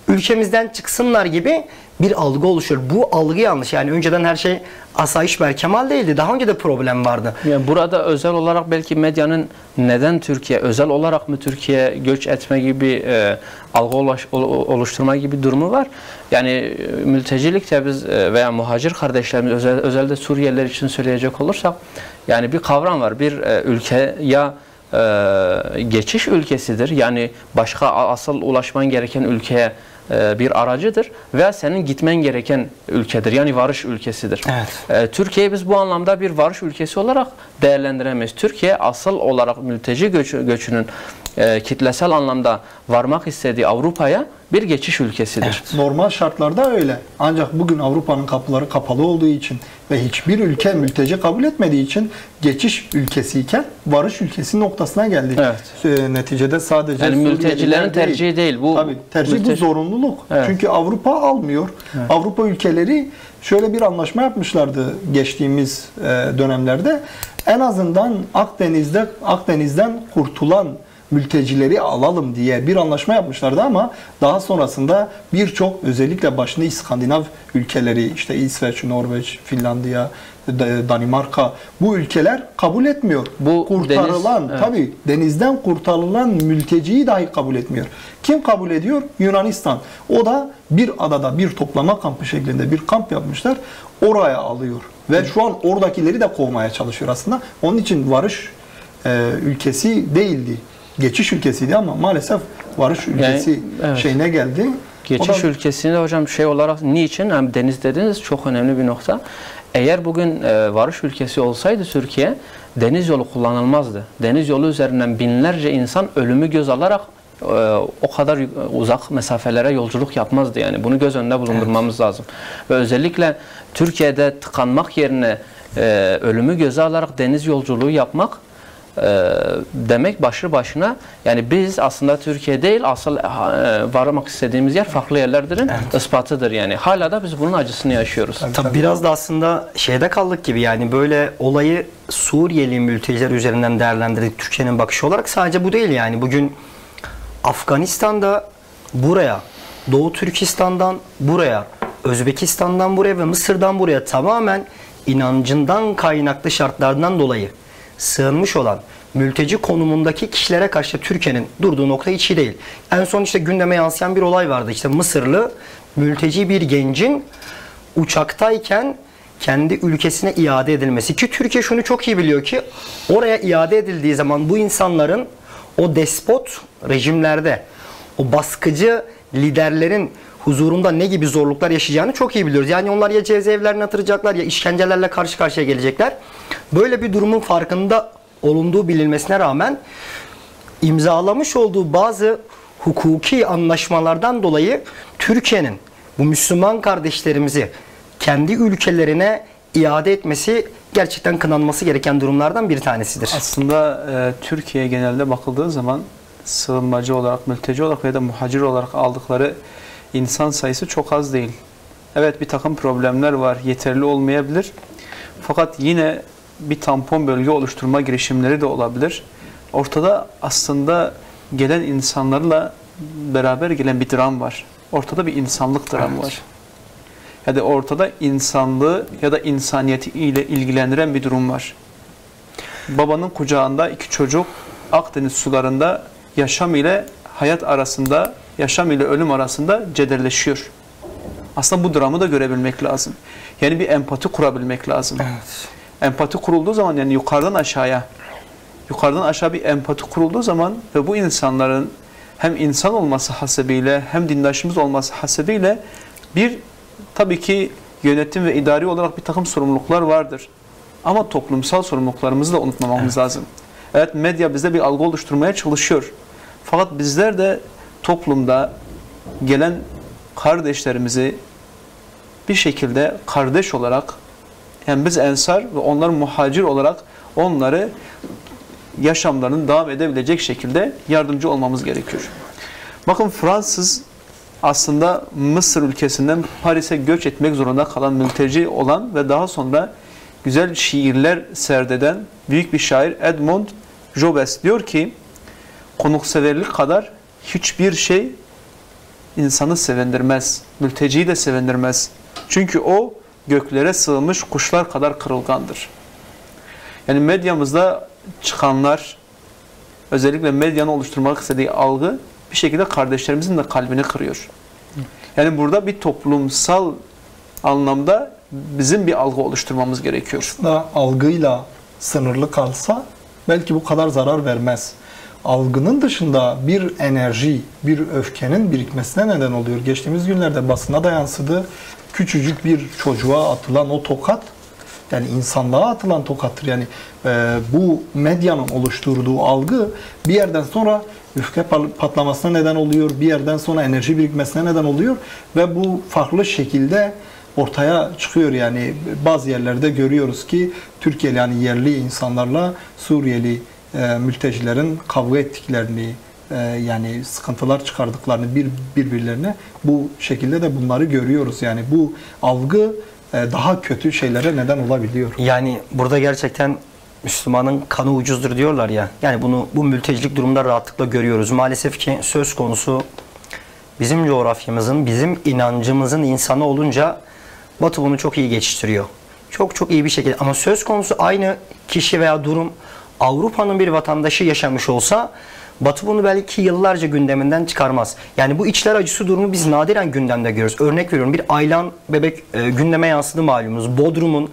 S4: ülkemizden çıksınlar gibi bir algı oluşuyor. Bu algı yanlış. Yani önceden her şey asayiş berkemal değildi. Daha önce de problem vardı.
S2: Yani burada özel olarak belki medyanın neden Türkiye, özel olarak mı Türkiye göç etme gibi algı oluşturma gibi durumu var. Yani mültecilikte biz veya muhacir kardeşlerimiz, özellikle Suriyeliler için söyleyecek olursak yani bir kavram var. Bir ülke ya geçiş ülkesidir. Yani başka asıl ulaşman gereken ülkeye bir aracıdır veya senin gitmen gereken ülkedir. Yani varış ülkesidir.
S4: Evet.
S2: Türkiye'yi biz bu anlamda bir varış ülkesi olarak değerlendiremeyiz. Türkiye asıl olarak mülteci göçünün kitlesel anlamda varmak istediği Avrupa'ya bir geçiş ülkesidir.
S3: Evet. Normal şartlarda öyle. Ancak bugün Avrupa'nın kapıları kapalı olduğu için ve hiçbir ülke mülteci kabul etmediği için geçiş ülkesiyken varış ülkesi noktasına geldik.
S2: Evet.
S3: Neticede sadece
S2: Yani mültecilerin
S3: Suriyeliler
S2: tercihi değil. Bu
S3: tabii tercih bu zorunluluk.
S2: Evet.
S3: Çünkü Avrupa almıyor.
S2: Evet.
S3: Avrupa ülkeleri şöyle bir anlaşma yapmışlardı geçtiğimiz dönemlerde. En azından Akdeniz'den kurtulan mültecileri alalım diye bir anlaşma yapmışlardı ama daha sonrasında birçok özellikle başında İskandinav ülkeleri işte İsveç, Norveç, Finlandiya, Danimarka bu ülkeler kabul etmiyor.
S2: Bu
S3: Kurtarılan
S2: deniz,
S3: tabii denizden kurtarılan mülteciyi dahi kabul etmiyor. Kim kabul ediyor? Yunanistan. O da bir adada bir toplama kampı şeklinde bir kamp yapmışlar. Oraya alıyor. Ve şu an oradakileri de kovmaya çalışıyor aslında. Onun için varış ülkesi değildi. Geçiş ülkesiydi ama maalesef varış ülkesi
S2: evet.
S3: şeyine geldi.
S2: Geçiş ülkesinde hocam şey olarak niçin? Hem deniz dediniz çok önemli bir nokta. Eğer bugün varış ülkesi olsaydı Türkiye deniz yolu kullanılmazdı. Deniz yolu üzerinden binlerce insan ölümü göz alarak o kadar uzak mesafelere yolculuk yapmazdı yani. Bunu göz önünde bulundurmamız lazım. Ve özellikle Türkiye'de tıkanmak yerine ölümü göze alarak deniz yolculuğu yapmak demek başlı başına yani biz aslında Türkiye değil asıl varmak istediğimiz yer farklı yerlerdirin ispatıdır yani. Hala da biz bunun acısını yaşıyoruz.
S4: Tabii biraz da aslında şeyde kaldık gibi yani böyle olayı Suriyeli mülteciler üzerinden değerlendirdik Türkiye'nin bakışı olarak. Sadece bu değil yani. Bugün Afganistan'da buraya, Doğu Türkistan'dan buraya, Özbekistan'dan buraya ve Mısır'dan buraya tamamen inancından kaynaklı şartlardan dolayı sığınmış olan mülteci konumundaki kişilere karşı Türkiye'nin durduğu nokta hiç iyi değil. En son işte gündeme yansıyan bir olay vardı. İşte Mısırlı mülteci bir gencin uçaktayken kendi ülkesine iade edilmesi. Ki Türkiye şunu çok iyi biliyor ki oraya iade edildiği zaman bu insanların o despot rejimlerde, o baskıcı liderlerin huzurunda ne gibi zorluklar yaşayacağını çok iyi biliyoruz. Yani onlar ya cezaevlerine atılacaklar ya işkencelerle karşı karşıya gelecekler. Böyle bir durumun farkında olunduğu bilinmesine rağmen imzalamış olduğu bazı hukuki anlaşmalardan dolayı Türkiye'nin bu Müslüman kardeşlerimizi kendi ülkelerine iade etmesi gerçekten kınanması gereken durumlardan bir tanesidir.
S1: Aslında Türkiye genelde bakıldığı zaman sığınmacı olarak, mülteci olarak veya da muhacir olarak aldıkları insan sayısı çok az değil. Evet bir takım problemler var, yeterli olmayabilir. Fakat yine bir tampon bölge oluşturma girişimleri de olabilir. Ortada aslında gelen insanlarla beraber gelen bir dram var. Ortada bir insanlık dramı var. Yani ortada insanlığı ya da insaniyeti ile ilgilendiren bir durum var. Babanın kucağında iki çocuk Akdeniz sularında yaşam ile hayat arasında, yaşam ile ölüm arasında cederleşiyor. Aslında bu dramı da görebilmek lazım. Yani bir empati kurabilmek lazım.
S4: Evet.
S1: Empati kurulduğu zaman yani yukarıdan aşağı bir empati kurulduğu zaman ve bu insanların hem insan olması hasebiyle hem dindaşımız olması hasebiyle bir tabii ki yönetim ve idari olarak bir takım sorumluluklar vardır. Ama toplumsal sorumluluklarımızı da unutmamamız lazım. Evet medya bizde bir algı oluşturmaya çalışıyor. Fakat bizler de toplumda gelen kardeşlerimizi bir şekilde kardeş olarak yani biz ensar ve onlar muhacir olarak onları yaşamlarının devam edebilecek şekilde yardımcı olmamız gerekiyor. Bakın Fransız aslında Mısır ülkesinden Paris'e göç etmek zorunda kalan mülteci olan ve daha sonra güzel şiirler serdeden büyük bir şair Edmond Jobes diyor ki konukseverlik kadar hiçbir şey insanı sevindirmez, mülteciyi de sevindirmez. Çünkü o göklere sığmış kuşlar kadar kırılgandır. Yani medyamızda çıkanlar, özellikle medyanın oluşturmak istediği algı bir şekilde kardeşlerimizin de kalbini kırıyor. Yani burada bir toplumsal anlamda bizim bir algı oluşturmamız gerekiyor.
S3: Da algıyla sınırlı kalsa belki bu kadar zarar vermez. Algının dışında bir enerji, bir öfkenin birikmesine neden oluyor. Geçtiğimiz günlerde basına da yansıdı. Küçücük bir çocuğa atılan o tokat, yani insanlığa atılan tokattır. Yani bu medyanın oluşturduğu algı bir yerden sonra öfke patlamasına neden oluyor. Bir yerden sonra enerji birikmesine neden oluyor. Ve bu farklı şekilde ortaya çıkıyor. Yani bazı yerlerde görüyoruz ki Türkiye'li, yani yerli insanlarla Suriyeli mültecilerin kavga ettiklerini, yani sıkıntılar çıkardıklarını birbirlerine, bu şekilde de bunları görüyoruz. Yani bu algı daha kötü şeylere neden olabiliyor.
S4: Yani burada gerçekten Müslümanın kanı ucuzdur diyorlar ya. Yani bu mültecilik durumunda rahatlıkla görüyoruz. Maalesef ki söz konusu bizim coğrafyamızın, bizim inancımızın insanı olunca Batı bunu çok iyi geçiştiriyor. Çok çok iyi bir şekilde. Ama söz konusu aynı kişi veya durum Avrupa'nın bir vatandaşı yaşamış olsa Batı bunu belki yıllarca gündeminden çıkarmaz. Yani bu içler acısı durumu biz nadiren gündemde görüyoruz. Örnek veriyorum, bir Aylan bebek gündeme yansıdı malumunuz. Bodrum'un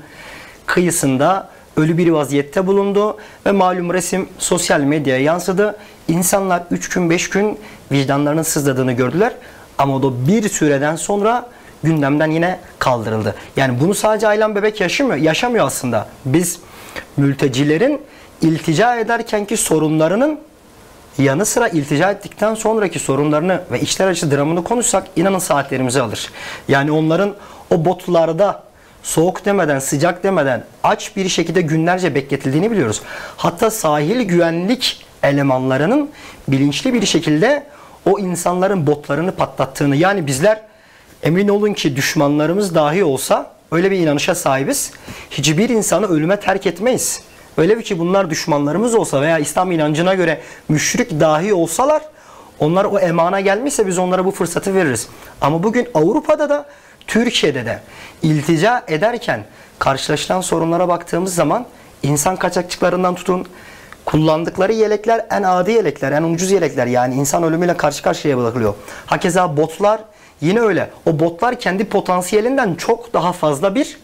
S4: kıyısında ölü bir vaziyette bulundu ve malum resim sosyal medyaya yansıdı. İnsanlar 3 gün 5 gün vicdanlarının sızladığını gördüler. Ama o da bir süreden sonra gündemden yine kaldırıldı. Yani bunu sadece Aylan bebek yaşamıyor aslında. Biz mültecilerin iltica ederkenki sorunlarının yanı sıra iltica ettikten sonraki sorunlarını ve içler acısı dramını konuşsak inanın saatlerimizi alır. Yani onların o botlarda soğuk demeden, sıcak demeden aç bir şekilde günlerce bekletildiğini biliyoruz. Hatta sahil güvenlik elemanlarının bilinçli bir şekilde o insanların botlarını patlattığını, yani bizler emin olun ki düşmanlarımız dahi olsa öyle bir inanışa sahibiz. Hiçbir insanı ölüme terk etmeyiz. Öyle ki bunlar düşmanlarımız olsa veya İslam inancına göre müşrik dahi olsalar, onlar o emana gelmişse biz onlara bu fırsatı veririz. Ama bugün Avrupa'da da Türkiye'de de iltica ederken karşılaşılan sorunlara baktığımız zaman insan kaçakçılarından tutun, kullandıkları yelekler en adi yelekler, en ucuz yelekler, yani insan ölümüyle karşı karşıya bırakılıyor. Hakeza botlar yine öyle. O botlar kendi potansiyelinden çok daha fazla bir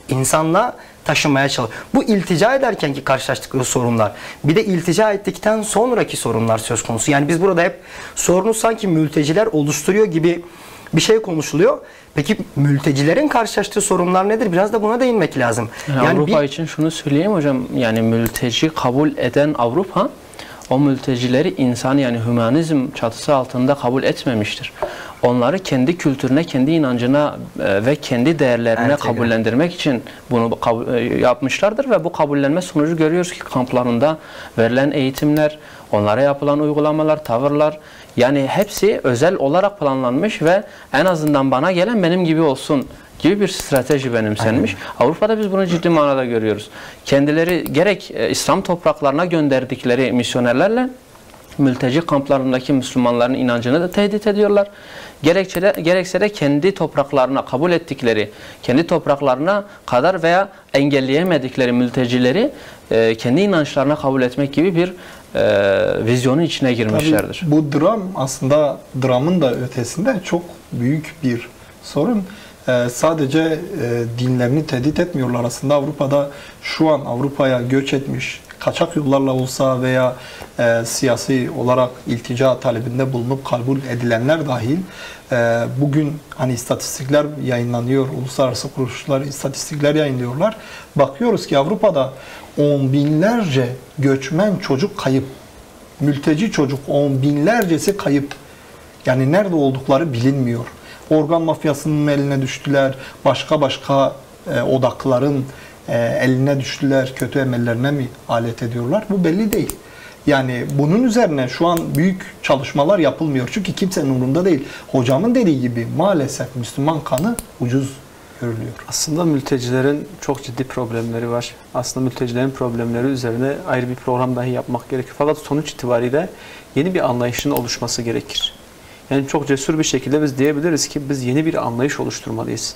S4: insanla taşımaya çalışıyor. Bu iltica ederken ki karşılaştıkları sorunlar. Bir de iltica ettikten sonraki sorunlar söz konusu. Yani biz burada hep sorunu sanki mülteciler oluşturuyor gibi bir şey konuşuluyor. Peki mültecilerin karşılaştığı sorunlar nedir? Biraz da buna değinmek lazım.
S2: Yani Avrupa için şunu söyleyeyim hocam. Yani mülteci kabul eden Avrupa o mültecileri insan, yani hümanizm çatısı altında kabul etmemiştir. Onları kendi kültürüne, kendi inancına ve kendi değerlerine kabullendirmek için bunu yapmışlardır ve bu kabullenme sonucu görüyoruz ki kamplarında verilen eğitimler, onlara yapılan uygulamalar, tavırlar, yani hepsi özel olarak planlanmış ve en azından bana gelen benim gibi olsun gibi bir strateji benimsenmiş. Aynen. Avrupa'da biz bunu ciddi manada görüyoruz. Kendileri gerek İslam topraklarına gönderdikleri misyonerlerle mülteci kamplarındaki Müslümanların inancını da tehdit ediyorlar. Gerekse de kendi topraklarına kabul ettikleri, kendi topraklarına kadar veya engelleyemedikleri mültecileri kendi inançlarına kabul etmek gibi bir vizyonun içine girmişlerdir.
S3: Tabii bu dram aslında dramın da ötesinde çok büyük bir sorun. Sadece dinlerini tehdit etmiyorlar. Aslında Avrupa'da şu an Avrupa'ya göç etmiş, kaçak yollarla olsa veya siyasi olarak iltica talebinde bulunup kabul edilenler dahil bugün hani istatistikler yayınlanıyor, uluslararası kuruluşlar istatistikler yayınlıyorlar. Bakıyoruz ki Avrupa'da on binlerce göçmen çocuk kayıp, mülteci çocuk on binlercesi kayıp. Yani nerede oldukları bilinmiyor. Organ mafyasının eline düştüler, başka odakların eline düştüler, kötü emellerine mi alet ediyorlar? Bu belli değil. Yani bunun üzerine şu an büyük çalışmalar yapılmıyor. Çünkü kimsenin umurunda değil. Hocamın dediği gibi maalesef Müslüman kanı ucuz görülüyor.
S1: Aslında mültecilerin çok ciddi problemleri var. Aslında mültecilerin problemleri üzerine ayrı bir program dahi yapmak gerekir. Fakat sonuç itibariyle yeni bir anlayışın oluşması gerekir. Yani çok cesur bir şekilde biz diyebiliriz ki biz yeni bir anlayış oluşturmalıyız.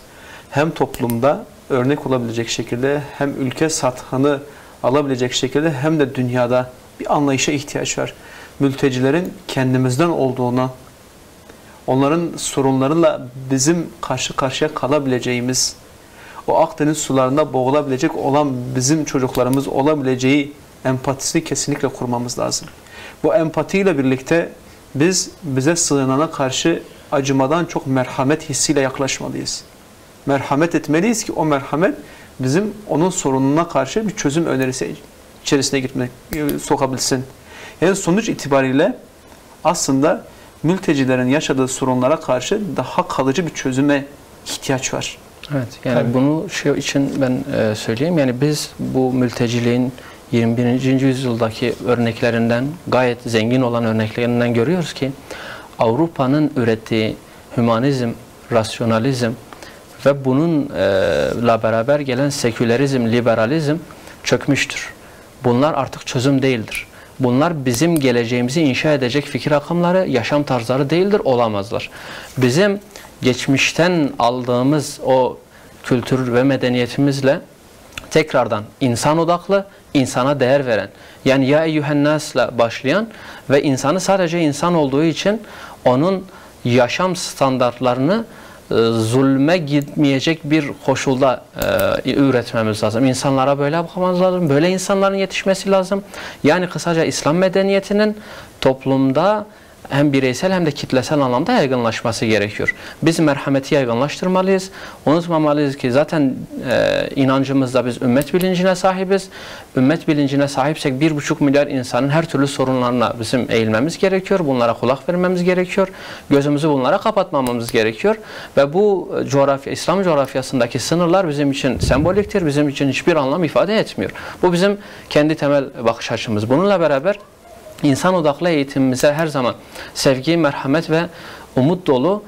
S1: Hem toplumda örnek olabilecek şekilde, hem ülke sathını alabilecek şekilde, hem de dünyada bir anlayışa ihtiyaç var. Mültecilerin kendimizden olduğuna, onların sorunlarıyla bizim karşı karşıya kalabileceğimiz, o Akdeniz sularında boğulabilecek olan bizim çocuklarımız olabileceği empatisini kesinlikle kurmamız lazım. Bu empatiyle birlikte biz bize sığınana karşı acımadan çok merhamet hissiyle yaklaşmalıyız. Merhamet etmeliyiz ki o merhamet bizim onun sorununa karşı bir çözüm önerisi içerisine sokabilsin. Yani sonuç itibariyle aslında mültecilerin yaşadığı sorunlara karşı daha kalıcı bir çözüme ihtiyaç var.
S2: Evet, yani
S3: Tabii.
S2: bunu şey için ben söyleyeyim. Yani biz bu mülteciliğin 21. yüzyıldaki örneklerinden, gayet zengin olan örneklerinden görüyoruz ki Avrupa'nın ürettiği hümanizm, rasyonalizm ve bununla beraber gelen sekülerizm, liberalizm çökmüştür. Bunlar artık çözüm değildir. Bunlar bizim geleceğimizi inşa edecek fikir akımları, yaşam tarzları değildir, olamazlar. Bizim geçmişten aldığımız o kültür ve medeniyetimizle tekrardan insan odaklı, insana değer veren, yani ya eyyühennas'la başlayan ve insanı sadece insan olduğu için onun yaşam standartlarını zulme gitmeyecek bir koşulda üretmemiz lazım. İnsanlara böyle bakmamız lazım. Böyle insanların yetişmesi lazım. Yani kısaca İslam medeniyetinin toplumda hem bireysel hem de kitlesel anlamda yaygınlaşması gerekiyor. Biz merhameti yaygınlaştırmalıyız. Unutmamalıyız ki zaten inancımızda biz ümmet bilincine sahibiz. Ümmet bilincine sahipsek 1,5 milyar insanın her türlü sorunlarına bizim eğilmemiz gerekiyor. Bunlara kulak vermemiz gerekiyor. Gözümüzü bunlara kapatmamamız gerekiyor. Ve bu coğrafya, İslam coğrafyasındaki sınırlar bizim için semboliktir. Bizim için hiçbir anlam ifade etmiyor. Bu bizim kendi temel bakış açımız. Bununla beraber İnsan odaklı eğitimimize her zaman sevgi, merhamet ve umut dolu,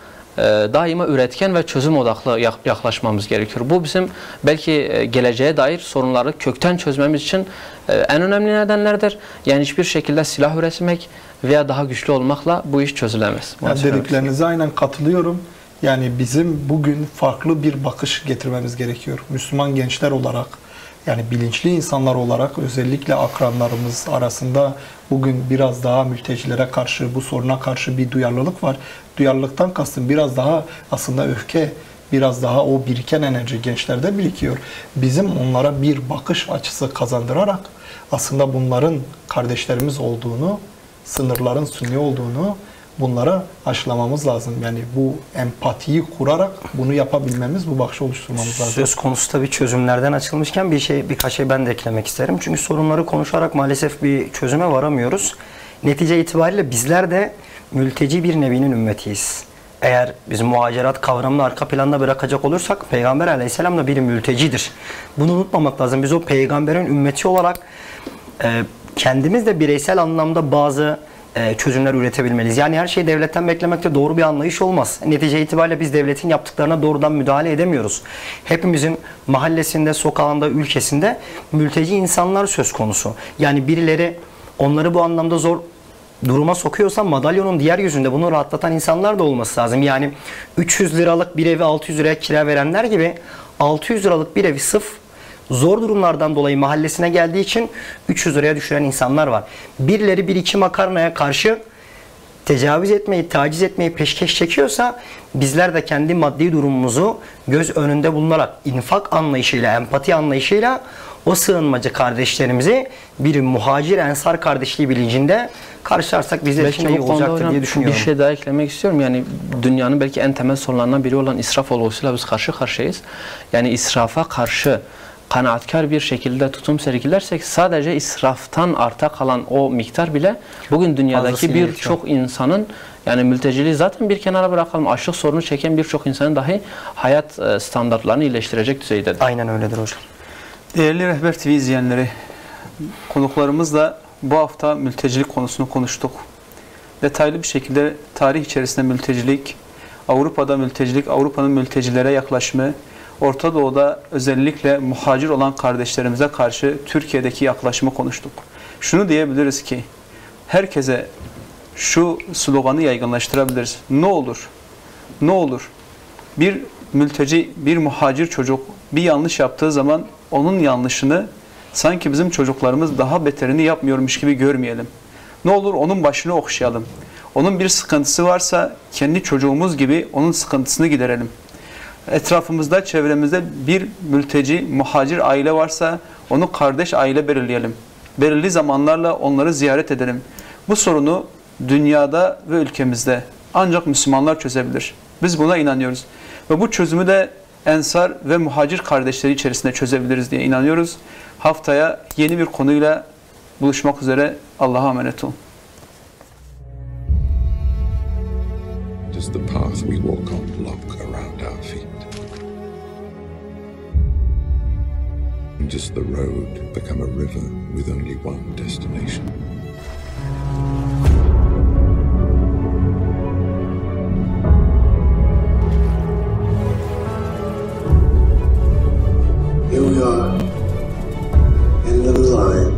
S2: daima üretken ve çözüm odaklı yaklaşmamız gerekiyor. Bu bizim belki geleceğe dair sorunları kökten çözmemiz için en önemli nedenlerdir. Yani hiçbir şekilde silah üretmek veya daha güçlü olmakla bu iş çözülemez.
S3: Yani dediklerinize aynen katılıyorum. Yani bizim bugün farklı bir bakış getirmemiz gerekiyor. Müslüman gençler olarak, yani bilinçli insanlar olarak özellikle akranlarımız arasında bugün biraz daha mültecilere karşı, bu soruna karşı bir duyarlılık var. Duyarlılıktan kastım biraz daha aslında öfke, biraz daha o biriken enerji gençlerde birikiyor. Bizim onlara bir bakış açısı kazandırarak aslında bunların kardeşlerimiz olduğunu, sınırların sünni olduğunu bunlara aşılamamız lazım. Yani bu empatiyi kurarak bunu yapabilmemiz, bu bakışı oluşturmamız lazım.
S4: Söz konusu tabii çözümlerden açılmışken birkaç şey ben de eklemek isterim. Çünkü sorunları konuşarak maalesef bir çözüme varamıyoruz. Netice itibariyle bizler de mülteci bir nebinin ümmetiyiz. Eğer biz muhacirat kavramını arka planda bırakacak olursak Peygamber Aleyhisselam da bir mültecidir. Bunu unutmamak lazım. Biz o peygamberin ümmeti olarak kendimiz de bireysel anlamda bazı çözümler üretebilmeliyiz. Yani her şeyi devletten beklemekte doğru bir anlayış olmaz. Netice itibariyle biz devletin yaptıklarına doğrudan müdahale edemiyoruz. Hepimizin mahallesinde, sokağında, ülkesinde mülteci insanlar söz konusu. Yani birileri onları bu anlamda zor duruma sokuyorsa madalyonun diğer yüzünde bunu rahatlatan insanlar da olması lazım. Yani 300 liralık bir evi 600 liraya kira verenler gibi 600 liralık bir evi sırf zor durumlardan dolayı mahallesine geldiği için 300 liraya düşüren insanlar var. Birileri bir iki makarnaya karşı tecavüz etmeyi, taciz etmeyi peşkeş çekiyorsa bizler de kendi maddi durumumuzu göz önünde bulunarak infak anlayışıyla, empati anlayışıyla o sığınmacı kardeşlerimizi bir muhacir ensar kardeşliği bilincinde karşılarsak bizler için iyi olacaktır diye düşünüyorum.
S2: Bir şey daha eklemek istiyorum. Yani dünyanın belki en temel sorunlarından biri olan israf olgusuyla biz karşı karşıyayız. Yani israfa karşı kanaatkar bir şekilde tutum sergilersek sadece israftan arta kalan o miktar bile bugün dünyadaki birçok insanın, yani mülteciliği zaten bir kenara bırakalım, açlık sorunu çeken birçok insanın dahi hayat standartlarını iyileştirecek düzeydedir.
S4: Aynen öyledir hocam.
S1: Değerli Rehber TV izleyenleri, konuklarımızla bu hafta mültecilik konusunu konuştuk. Detaylı bir şekilde tarih içerisinde mültecilik, Avrupa'da mültecilik, Avrupa'nın mültecilere yaklaşımı, Orta Doğu'da özellikle muhacir olan kardeşlerimize karşı Türkiye'deki yaklaşımı konuştuk. Şunu diyebiliriz ki, herkese şu sloganı yaygınlaştırabiliriz. Ne olur, ne olur bir mülteci, bir muhacir çocuk bir yanlış yaptığı zaman onun yanlışını sanki bizim çocuklarımız daha beterini yapmıyormuş gibi görmeyelim. Ne olur onun başını okşayalım. Onun bir sıkıntısı varsa kendi çocuğumuz gibi onun sıkıntısını giderelim. Etrafımızda, çevremizde bir mülteci, muhacir aile varsa onu kardeş aile belirleyelim. belirli zamanlarla onları ziyaret edelim. Bu sorunu dünyada ve ülkemizde ancak Müslümanlar çözebilir. Biz buna inanıyoruz. Ve bu çözümü de Ensar ve Muhacir kardeşleri içerisinde çözebiliriz diye inanıyoruz. Haftaya yeni bir konuyla buluşmak üzere. Allah'a emanet olun.
S5: Does the path we walk on lock around our feet? Does the road become a river with only one destination?
S6: Here we are, end of the line.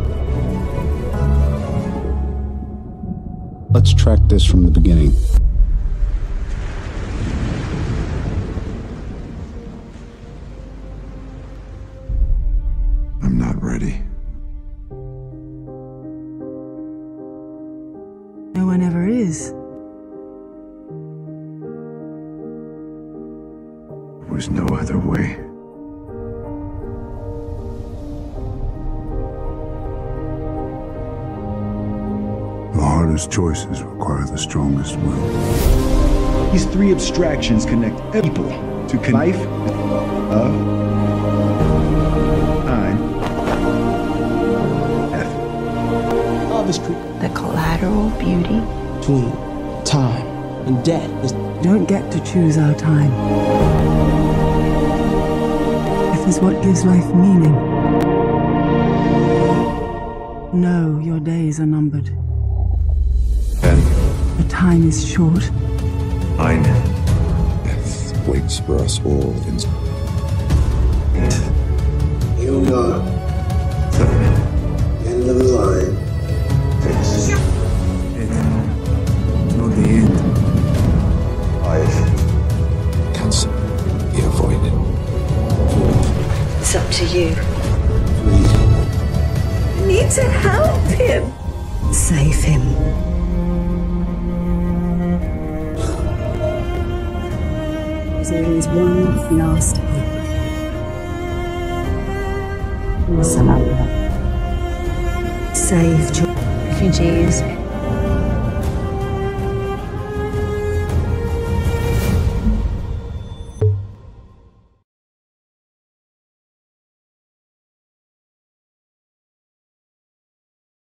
S7: Let's track this from the beginning.
S5: I'm not ready.
S8: No one ever is.
S5: There was no other way. The hardest choices require the strongest will.
S9: These three abstractions connect people to life, love, time, death.
S10: Love is
S8: The collateral beauty.
S10: between time and death.
S8: Don't get to choose our time. Death is what gives life meaning. Know your days are numbered.
S5: Then
S8: The time is short.
S5: mine. Death waits for us all in
S6: Here we are, end of the line.
S5: not the end. Life can be avoided.
S8: It's up to you.
S6: Please.
S8: Need to help him. Save him. There's always one last hope. Samantha. Save refugees,